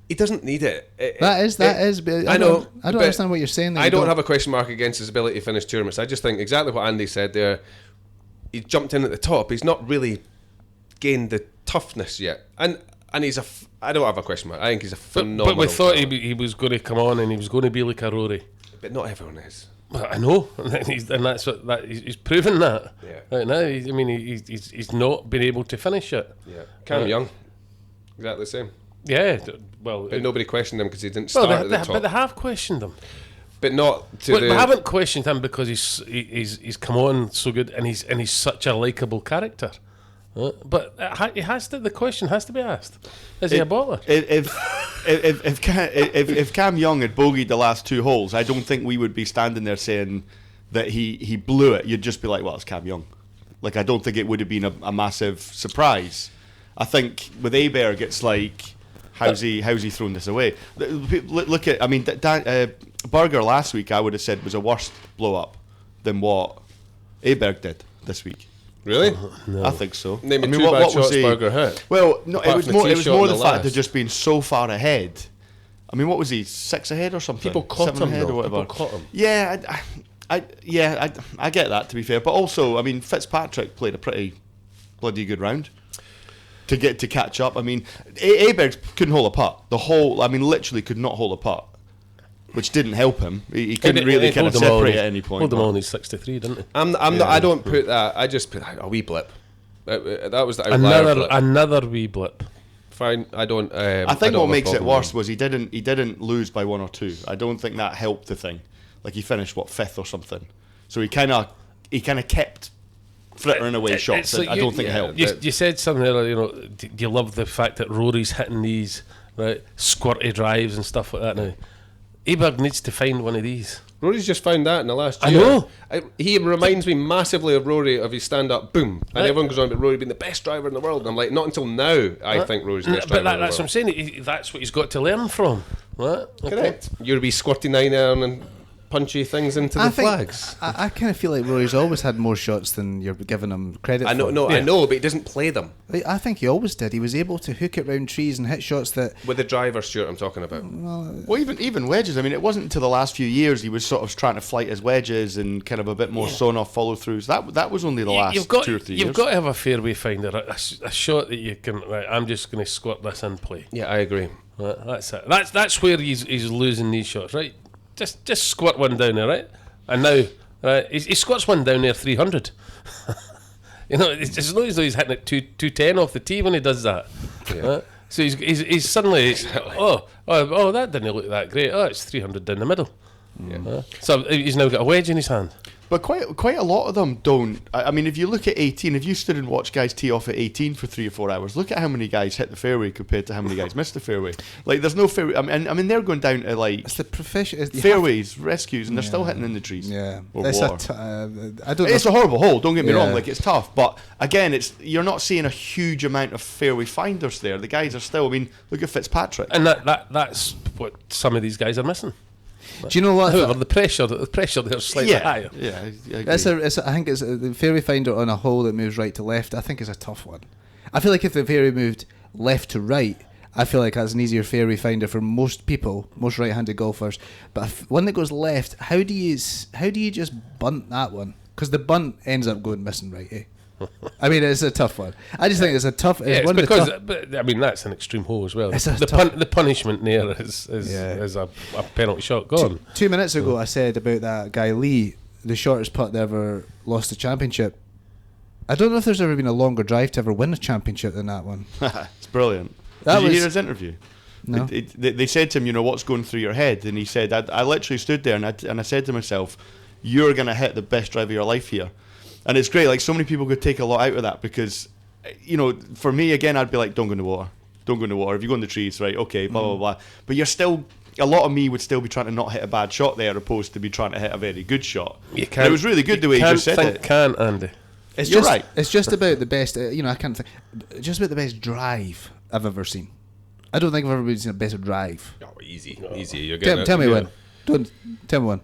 He doesn't need it. That is. But I don't understand what you're saying. I don't have a question mark against his ability to finish tournaments. I just think exactly what Andy said there. He jumped in at the top. He's not really gained the toughness yet, and I don't have a question mark. I think he's a phenomenal. But we thought he was going to come on and he was going to be like a Rory. But not everyone is. Well, I know, and that's what he's proven that. Yeah. Right now, he's not been able to finish it. Yeah. Cam Young, exactly the same. Yeah. Well, But nobody questioned him because he didn't start at the top. But they have questioned him. but not to We haven't questioned him because he's come on so good and he's such a likeable character. But he has to. The question has to be asked: is he a baller? If Cam Young had bogeyed the last 2 holes, I don't think we would be standing there saying that he blew it. You'd just be like, well, it's Cam Young. Like, I don't think it would have been a massive surprise. I think with Aberg, it's like, how's he thrown this away? Look at, I mean, Berger last week, I would have said was a worse blow up than what Aberg did this week. Really? No. I think so. Name I mean, two bad what was shots he? Berger hit. Well, no, it was more the fact last. of just being so far ahead. I mean, what was he, 6 ahead or something? People caught 7 him, ahead though. or whatever. People caught him. Yeah, I get that, to be fair. But also, I mean, Fitzpatrick played a pretty bloody good round to catch up. I mean, Aberg couldn't hold a putt. Literally could not hold a putt, which didn't help him. He couldn't really kind of separate at any point. Hold him on, he's 63, didn't he? I'm not. I don't put that. I just put a wee blip. That was the outlier blip. Another wee blip. Fine. I don't. I think what makes it worse was he didn't lose by 1 or 2. I don't think that helped the thing. Like, he finished 5th or something. So he kind of kept frittering away shots. I don't think it helped. You said something earlier. Do you love the fact that Rory's hitting these squirty drives and stuff like that now? Aberg needs to find one of these. Rory's just found that in the last I year. know. He reminds me massively of Rory, of his stand-up, boom. And everyone goes on about Rory being the best driver in the world. And I'm like, not until now I think Rory's the best driver in the world. But that's what I'm saying. That's what he's got to learn from. Right? Correct. You'll be squirty 9-iron and punchy things into the flags. I kind of feel like Rory's always had more shots than you're giving him credit for. I know, but he doesn't play them. I think he always did. He was able to hook it round trees and hit shots that... With the driver, Stuart, I'm talking about. Well, even wedges. I mean, it wasn't until the last few years he was sort of trying to flight his wedges and kind of a bit more sewn off follow-throughs. That was only the last 2 or 3 years. You've got to have a fairway finder, a shot that you can... Right, I'm just going to squirt this in play. Yeah, I agree. Right, that's it. That's where he's losing these shots, right? Just squirt one down there, right? And now, right, he squirts one down there 300. It's not as though he's hitting it 210 off the tee when he does that. Yeah. Right? So he's suddenly, that didn't look that great. Oh, it's 300 down the middle. Yeah. So he's now got a wedge in his hand. But quite a lot of them don't. I mean, if you look at 18, if you stood and watched guys tee off at 18 for 3 or 4 hours, look at how many guys hit the fairway compared to how many guys missed the fairway. Like, there's no fairway. I mean, they're going down to like it's the profession fairways, rescues, and they're still hitting in the trees. Yeah, or it's water. I don't. It's a horrible hole. Don't get me wrong. Like, it's tough, but again, you're not seeing a huge amount of fairway finders there. The guys are still. I mean, look at Fitzpatrick, and that's what some of these guys are missing. Do you know what? However, the pressure there's slightly higher. Yeah, I think it's the fairway finder on a hole that moves right to left. I think is a tough one. I feel like if the fairway moved left to right, I feel like that's an easier fairway finder for most people, most right-handed golfers. But one that goes left, how do you just bunt that one? Because the bunt ends up going missing, right? Eh? I mean, it's a tough one. I just think it's a tough. But I mean, that's an extreme hole as well. The punishment there is a penalty shot gone. 2 minutes ago, I said about that guy Lee, the shortest putt that ever lost a championship. I don't know if there's ever been a longer drive to ever win a championship than that one. It's brilliant. Did you hear his interview? No. They said to him, what's going through your head? And he said, I literally stood there and I said to myself, you're going to hit the best drive of your life here. And it's great, like, so many people could take a lot out of that because, for me, again, I'd be like, don't go in the water. Don't go in the water. If you go in the trees, right, okay, blah, blah, blah. But you're still, a lot of me would still be trying to not hit a bad shot there opposed to be trying to hit a very good shot. It was really good the way you just said it. Can't, Andy. You're right. It's just about the best, I can't think, just about the best drive I've ever seen. I don't think I've ever seen a better drive. Oh, easy. You're getting tell me one. Tell me one.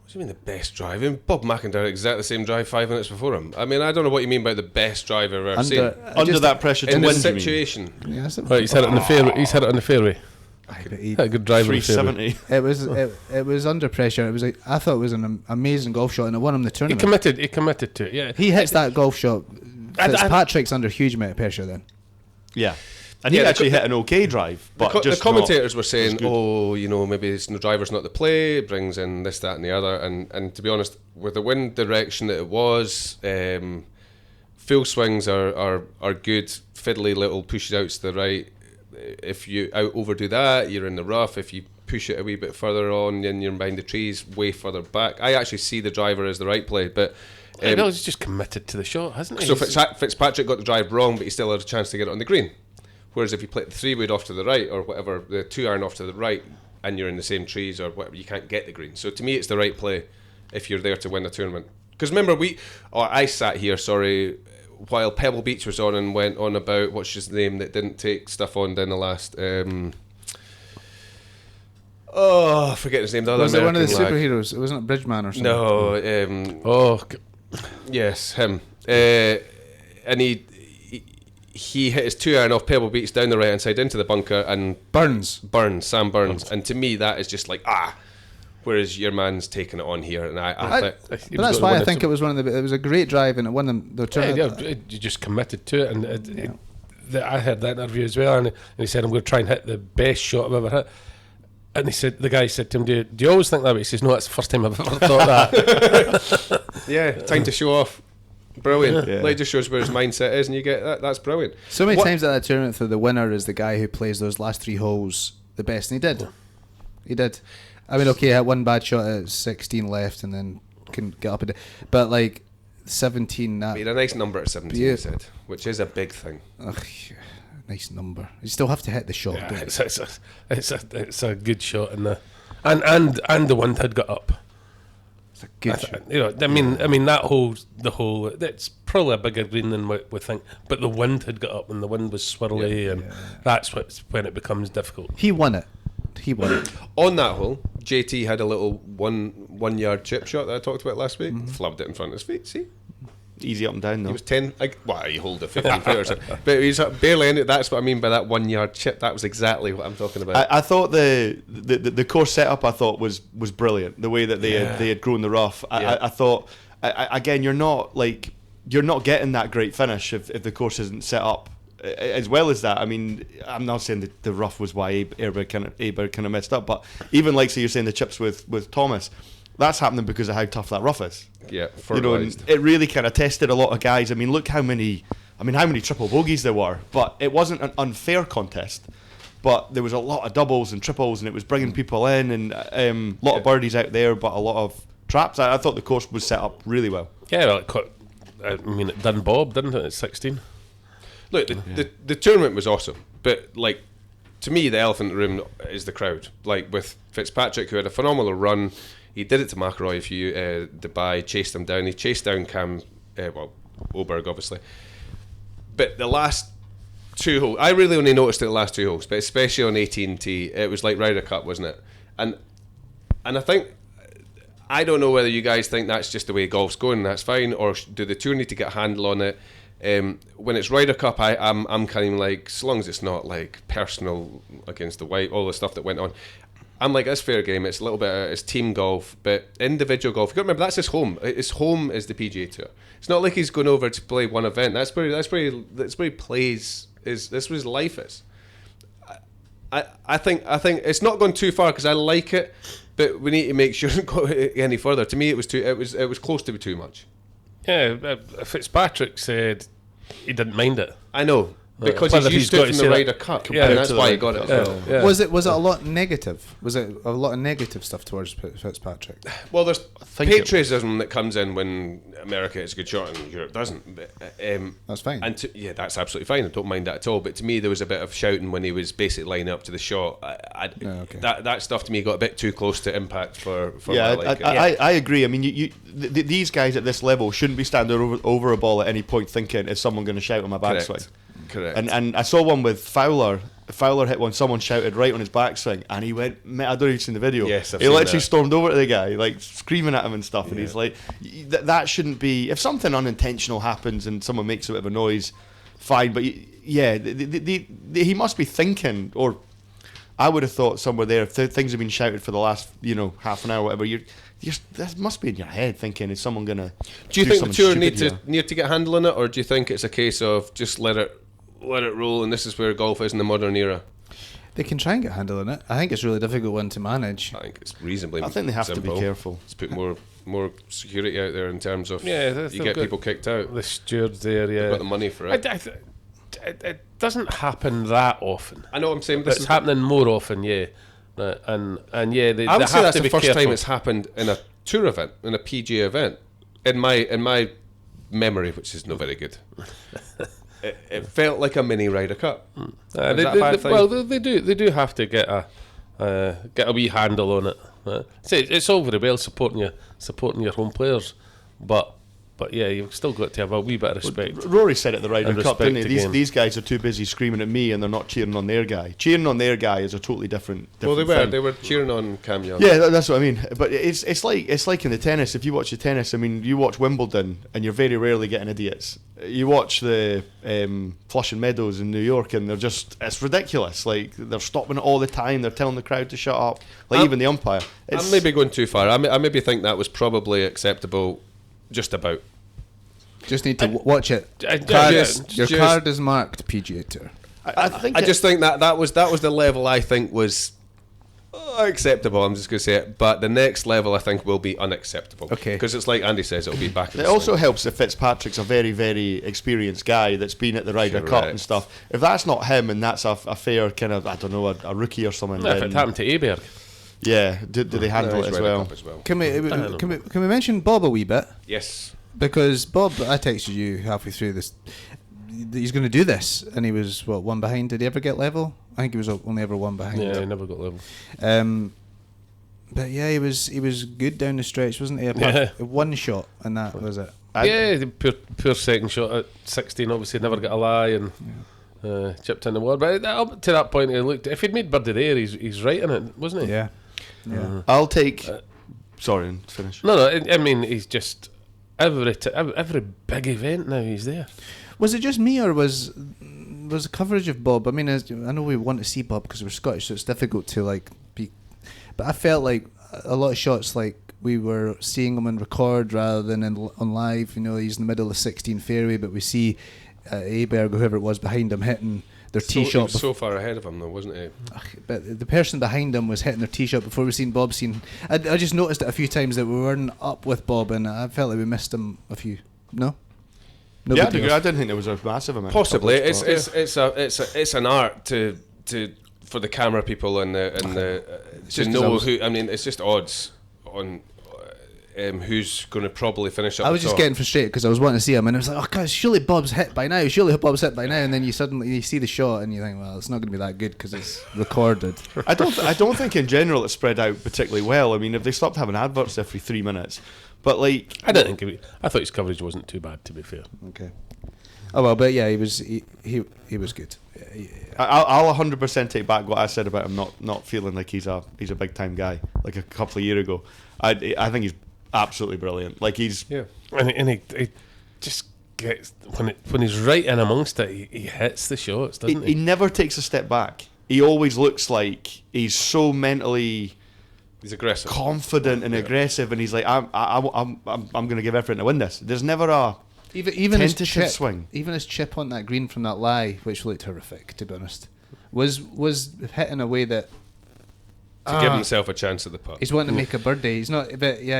What do you mean the best drive? I mean, Bob McIntyre had exactly the same drive 5 minutes before him. I mean, I don't know what you mean by the best drive I've ever seen. Under that pressure to in win, this situation. Yeah, right, he's hit it on the fairway. He's hit it on the fairway. A good drive. 370. It was under pressure. It was I thought it was an amazing golf shot, and it won him the tournament. He committed to it. Yeah, he hits that golf shot. Fitzpatrick's under huge amount of pressure then. Yeah. And he actually hit an okay drive, but the commentators were saying, maybe the driver's not the play, it brings in this, that and the other, and to be honest, with the wind direction that it was, full swings are good, fiddly little pushes out to the right. If you overdo that, you're in the rough. If you push it a wee bit further on, and you're behind the trees, way further back. I actually see the driver as the right play, but no, he's just committed to the shot, hasn't he? so Fitzpatrick got the drive wrong, but he still had a chance to get it on the green. Whereas if you play the 3-wood off to the right, or whatever, the 2-iron off to the right, and you're in the same trees or whatever, you can't get the green. So to me, it's the right play if you're there to win the tournament. Because remember, I sat here, while Pebble Beach was on and went on about, what's his name that didn't take stuff on in the last... I forget his name. The other Was it one of the American lad. superheroes? It wasn't Bridgeman or something. No. Yes, him. And he hit his 2-iron off Pebble Beach down the right hand side into the bunker, and Sam Burns. And to me, that is just like whereas your man's taking it on here, and I think. But that's why I think it was it was a great drive, and it won them the tournament. Yeah, you just committed to it, and I heard that interview as well, and he said, "I'm going to try and hit the best shot I've ever hit." And the guy said to him, do you always think that way? He says, no, that's the first time I've ever thought that. Yeah, time to show off. Brilliant. Yeah. Like, just shows where his mindset is, and you get that. That's brilliant. So many times at that tournament, the winner is the guy who plays those last 3 holes the best, and he did. I mean, okay, I had one bad shot at 16 left, and then couldn't get up and down. But like 17, that made a nice number at 17, he said, which is a big thing. Ugh, nice number. You still have to hit the shot. Yeah, it's a good shot, and the wind had got up. It's a good shot. I mean that the hole. It's probably a bigger green than we think, but the wind had got up, and the wind was swirly, and that's when it becomes difficult. He won it. On that hole, JT had a little one yard chip shot that I talked about last week. Flubbed it in front of his feet. See. Easy up and down though. He was 10. He hold a 15 foot or something. But he's barely in it. That's what I mean by that 1 yard chip. That was exactly what I'm talking about. I thought the course setup was brilliant. The way that they had grown the rough. I thought again, you're not getting that great finish if the course isn't set up as well as that. I mean, I'm not saying that the rough was why Aber kind of messed up, but even like, say you're saying the chips with Thomas. That's happening because of how tough that rough is. Yeah, it really kind of tested a lot of guys. I mean, look how many triple bogeys there were. But it wasn't an unfair contest. But there was a lot of doubles and triples, and it was bringing people in, and a lot of birdies out there, but a lot of traps. I thought the course was set up really well. Yeah, well, it done Bob, didn't it? At 16. Look, the tournament was awesome, but like to me, the elephant in the room is the crowd. Like with Fitzpatrick, who had a phenomenal run. He did it to McIlroy Dubai, chased him down. He chased down Oberg, obviously. But the last 2 holes, I really only noticed it the last 2 holes, but especially on AT&T, it was like Ryder Cup, wasn't it? And I think, I don't know whether you guys think that's just the way golf's going, that's fine, or do the tour need to get a handle on it? When it's Ryder Cup, I'm kind of like, so long as it's not like personal against the white, all the stuff that went on, I'm like, it's fair game. It's a little bit, it's team golf, but individual golf. You got to remember, that's his home. His home is the PGA Tour. It's not like he's going over to play one event. That's where he plays. That's where his life is. I think it's not gone too far because I like it, but we need to make sure it doesn't go any further. To me, it was close to be too much. Yeah, Fitzpatrick said he didn't mind it. I know. Because he's used to it from the Ryder Cup, and that's why he got it. Yeah. Was it a lot negative? Was it a lot of negative stuff towards Fitzpatrick? Well, there's patriotism that comes in when America hits a good shot and Europe doesn't. That's fine. And that's absolutely fine. I don't mind that at all. But to me, there was a bit of shouting when he was basically lining up to the shot. That stuff to me got a bit too close to impact for I agree. I mean, these guys at this level shouldn't be standing over a ball at any point thinking, is someone going to shout on my backswing? Correct. And I saw one with Fowler. Fowler hit one. Someone shouted right on his backswing, and he went. I don't know if you've seen the video. Yes, I've he seen literally that. stormed over to the guy, like screaming at him and stuff. And he's like, "That shouldn't be. If something unintentional happens and someone makes a bit of a noise, fine. But he must be thinking, or I would have thought somewhere there. If things have been shouted for the last half an hour, or whatever, that must be in your head thinking, is someone gonna? Do you think the tour need to get a handle on it, or do you think it's a case of just let it roll, and this is where golf is in the modern era? They can try and get a handle on it. I think it's a really difficult one to manage. I think it's reasonably. I think they have simple. to be careful. Let's put more security out there in terms of you get people kicked out. The stewards there, They've got the money for it. It doesn't happen that often. I know what I'm saying. It's happening more often, And yeah, they I would say have that's to the be first careful. time it's happened in a tour event, in a PGA event, in my memory, which is not very good. It felt like a mini Ryder Cup. Is that a bad thing? Well, they do have to get a wee handle on it. It's all very well supporting your home players, but yeah, you've still got to have a wee bit of respect. Rory said at the Ryder And Cup, didn't he? respect the game. These guys are too busy screaming at me and they're not cheering on their guy. Cheering on their guy is a totally different Well, thing. they were cheering on Cam Young. Yeah, that's what I mean. But it's like in the tennis. If you watch the tennis, I mean, you watch Wimbledon, and you're very rarely getting idiots. You watch the Flushing Meadows in New York, and it's ridiculous. Like, they're stopping it all the time. They're telling the crowd to shut up. Like, even the umpire. I'm maybe going too far. I maybe think that was probably acceptable, just about. Just need to watch it. Your card is marked PGA Tour. I just think that was the level I think was acceptable. I'm just going to say it, but the next level I think will be unacceptable. Okay, because it's like Andy says, it'll be back. It also helps if Fitzpatrick's a very, very experienced guy that's been at the Ryder Cup and stuff. If that's not him and that's a fair kind of, I don't know, a rookie or something. If it happened to Aberg. Yeah, do they handle it as well? Can we mention Bob a wee bit? Yes. Because Bob, I texted you halfway through this. He's going to do this, and he was one behind. Did he ever get level? I think he was only ever one behind. Yeah, he never got level. But yeah, he was good down the stretch, wasn't he? Apart one shot, and that was it. The poor second shot at 16. Obviously, never got a lie and chipped in the water. But up to that point, he looked. If he'd made birdie there, he's right in it, wasn't he? Yeah. Yeah. I'll take. Sorry, finish. No. I mean, he's just every big event now. He's there. Was it just me, or was the coverage of Bob? I mean, I know we want to see Bob because we're Scottish, so it's difficult to be. But I felt like a lot of shots, like we were seeing him on record rather than on live. You know, he's in the middle of the 16 fairway, but we see Aberg or whoever it was behind him hitting their tee shot. He was so far ahead of him, though, wasn't he? But the person behind him was hitting their tee shot before we seen Bob. I just noticed it a few times that we weren't up with Bob, and I felt like we missed him a few. No. Yeah, I didn't think there was a massive amount. Possibly, it's an art to for the camera people and the to know who. I mean, it's just odds on who's going to probably finish up. I was just getting frustrated because I was wanting to see him, and I was like, "Oh, God, surely Bob's hit by now. And then you suddenly see the shot, and you think, "Well, it's not going to be that good because it's recorded." I don't think in general it's spread out particularly well. I mean, if they stopped having adverts every 3 minutes. But I didn't think I thought his coverage wasn't too bad, to be fair. Okay. Oh well, but yeah, he was good. Yeah. I'll 100% take back what I said about him not feeling like he's a big time guy like a couple of years ago. I think he's absolutely brilliant. Like he's and he just gets when he's right in amongst it, he hits the shots, doesn't he? He never takes a step back. He always looks like he's so mentally. He's aggressive, confident and aggressive, and he's like, I'm going to give everything to win this. There's never a even his chip swing. Even his chip on that green from that lie, which looked horrific, to be honest, was hit in a way that to give himself a chance at the putt. He's wanting to make a birdie. He's not, but yeah,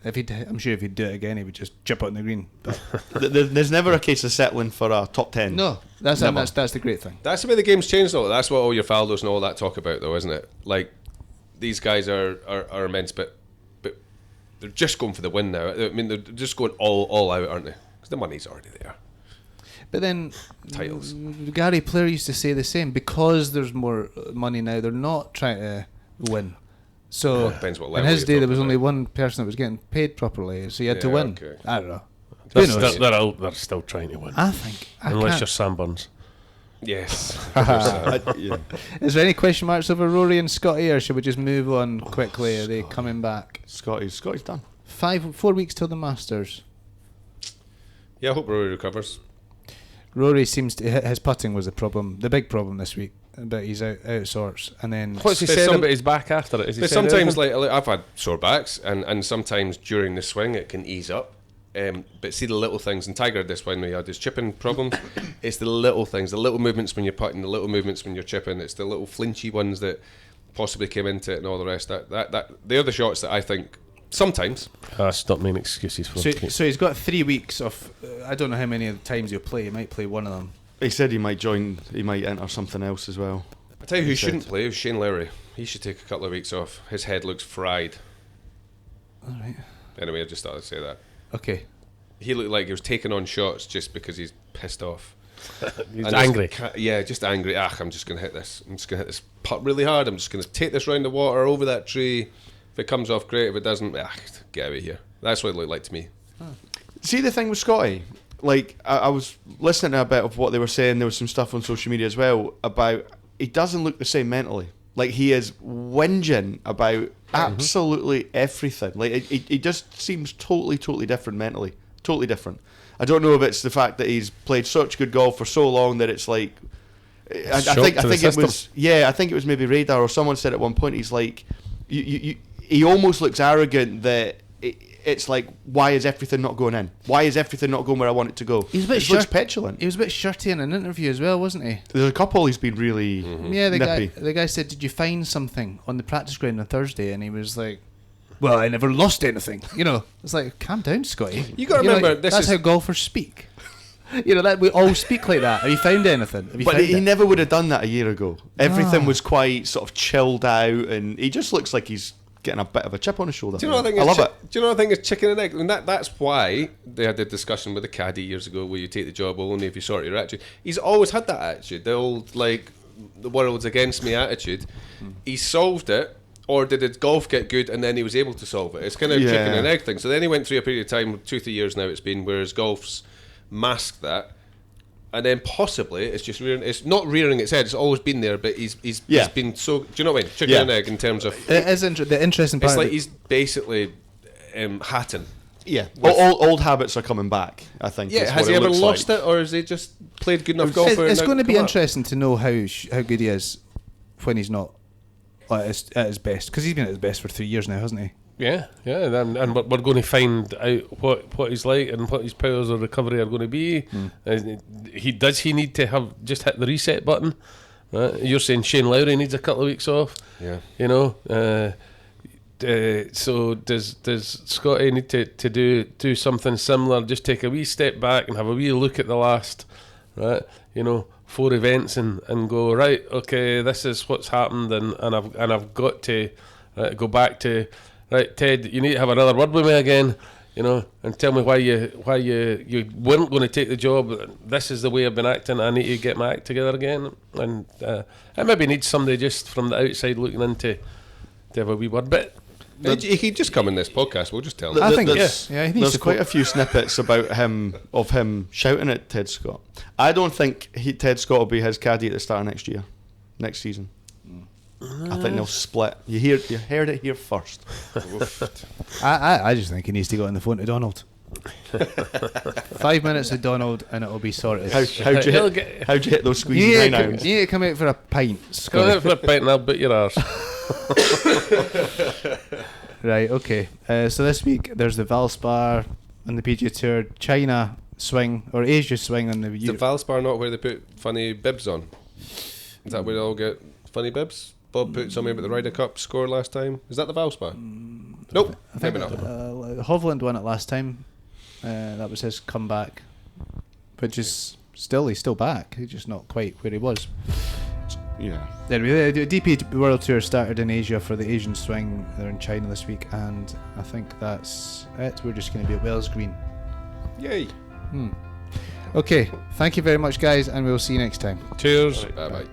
I'm sure if he'd do it again, he would just chip on the green. But there's never a case of settling for a top 10. No, that's the great thing. That's the way the game's changed, though. That's what all your Faldos and all that talk about, though, isn't it? Like. These guys are immense, but they're just going for the win now. I mean, they're just going all out, aren't they? Because the money's already there. But then titles. Gary Player used to say the same. Because there's more money now, they're not trying to win. So well, depends what level in his day, there was about. only one person that was getting paid properly, so you had to win. Okay. I don't know. They're still trying to win. I think. Unless you're Sam Burns. Yes. Is there any question marks over Rory and Scotty, or should we just move on quickly? Are they coming back? Scotty's done. 4 weeks till the Masters. Yeah, I hope Rory recovers. Rory seems to his putting was the big problem this week, but he's out of sorts. And then what's he saying about his back after it? But sometimes, like I've had sore backs, and sometimes during the swing it can ease up. But see the little things, and Tiger had this when he had his chipping problems. It's the little things, the little movements when you're putting, the little movements when you're chipping. It's the little flinchy ones that possibly came into it, and all the rest. That they are the shots that I think sometimes. Stop making excuses for him. So he's got 3 weeks of. I don't know how many of the times he'll play. He might play one of them. He said he might enter something else as well. I tell you who shouldn't play is Shane Lowry. He should take a couple of weeks off. His head looks fried. All right. Anyway, I just thought I'd say that. Okay. He looked like he was taking on shots just because he's pissed off. He's And angry. just angry. I'm just going to hit this. I'm just going to hit this putt really hard. I'm just going to take this round the water over that tree. If it comes off, great. If it doesn't, get out of here. That's what it looked like to me. See the thing with Scotty? Like, I was listening to a bit of what they were saying. There was some stuff on social media as well about he doesn't look the same mentally. Like, he is whinging about absolutely everything. Like, he just seems totally different mentally. Totally different. I don't know if it's the fact that he's played such good golf for so long that it's like... I think it was... Yeah, I think it was maybe Radar or someone said at one point, he's like... he almost looks arrogant that... It's like, why is everything not going in? Why is everything not going where I want it to go? He's a bit looks petulant. He was a bit shirty in an interview as well, wasn't he? There's a couple he's been really Yeah, nippy. the guy said, "Did you find something on the practice ground on Thursday?" And he was like, "Well, I never lost anything." You know, it's like, calm down, Scotty. You got to remember, that's how golfers speak. You know, that we all speak like that. Have you found anything? But he never would have done that a year ago. Everything was quite sort of chilled out, and he just looks like he's getting a bit of a chip on his shoulder. Do you know what I think? I love it. Do you know what I think is chicken and egg? And that's why they had the discussion with the caddy years ago, where you take the job only if you sort your attitude. He's always had that attitude, the old like the world's against me attitude. He solved it, or did his golf get good and then he was able to solve it? It's kind of chicken and egg thing. So then he went through a period of time, 2-3 years now it's been, where his golf's masked that. And then possibly it's just it's not rearing its head. It's always been there, but he's been so. Do you know what I mean? Chicken and egg in terms of. It is the interesting part. It's like he's basically Hatton. Yeah, old habits are coming back. I think. Yeah, has he ever lost it, or has he just played good enough golf? It's going to be interesting to know how good he is when he's not at his best, because he's been at his best for 3 years now, hasn't he? Yeah, and we're going to find out what he's like and what his powers of recovery are going to be. Does he need to have just hit the reset button? Right? You're saying Shane Lowry needs a couple of weeks off. Yeah, you know. So does Scotty need to do something similar? Just take a wee step back and have a wee look at the last, right? 4 events and go, right. Okay, this is what's happened, and I've got to go back to. Right, Ted, you need to have another word with me again, and tell me why you weren't going to take the job. This is the way I've been acting. I need to get my act together again. And I maybe need somebody just from the outside looking in to have a wee word. But he could just come in this podcast. We'll just tell him. I think there's quite a few snippets about him shouting at Ted Scott. I don't think Ted Scott will be his caddy at the start of next season. I think they'll split. You heard it here first. I just think he needs to go on the phone to Donald. 5 minutes with Donald and it'll be sorted. How'd you hit those squeezing 9 irons? You need to come out for a pint, Scott. Come out for a pint and I'll beat your arse. Right, okay. So this week there's the Valspar on the PGA Tour, China swing or Asia swing on the. Is the Valspar not where they put funny bibs on? Is that where they all get funny bibs? Bob put something about the Ryder Cup score last time. Is that the Valspar? Nope, I think maybe not. Hovland won it last time. That was his comeback, which is he's still back. He's just not quite where he was. Yeah. Anyway, the DP World Tour started in Asia for the Asian swing. They're in China this week, and I think that's it. We're just going to be at Wells Green. Yay. Okay, thank you very much, guys, and we'll see you next time. Cheers. Bye bye.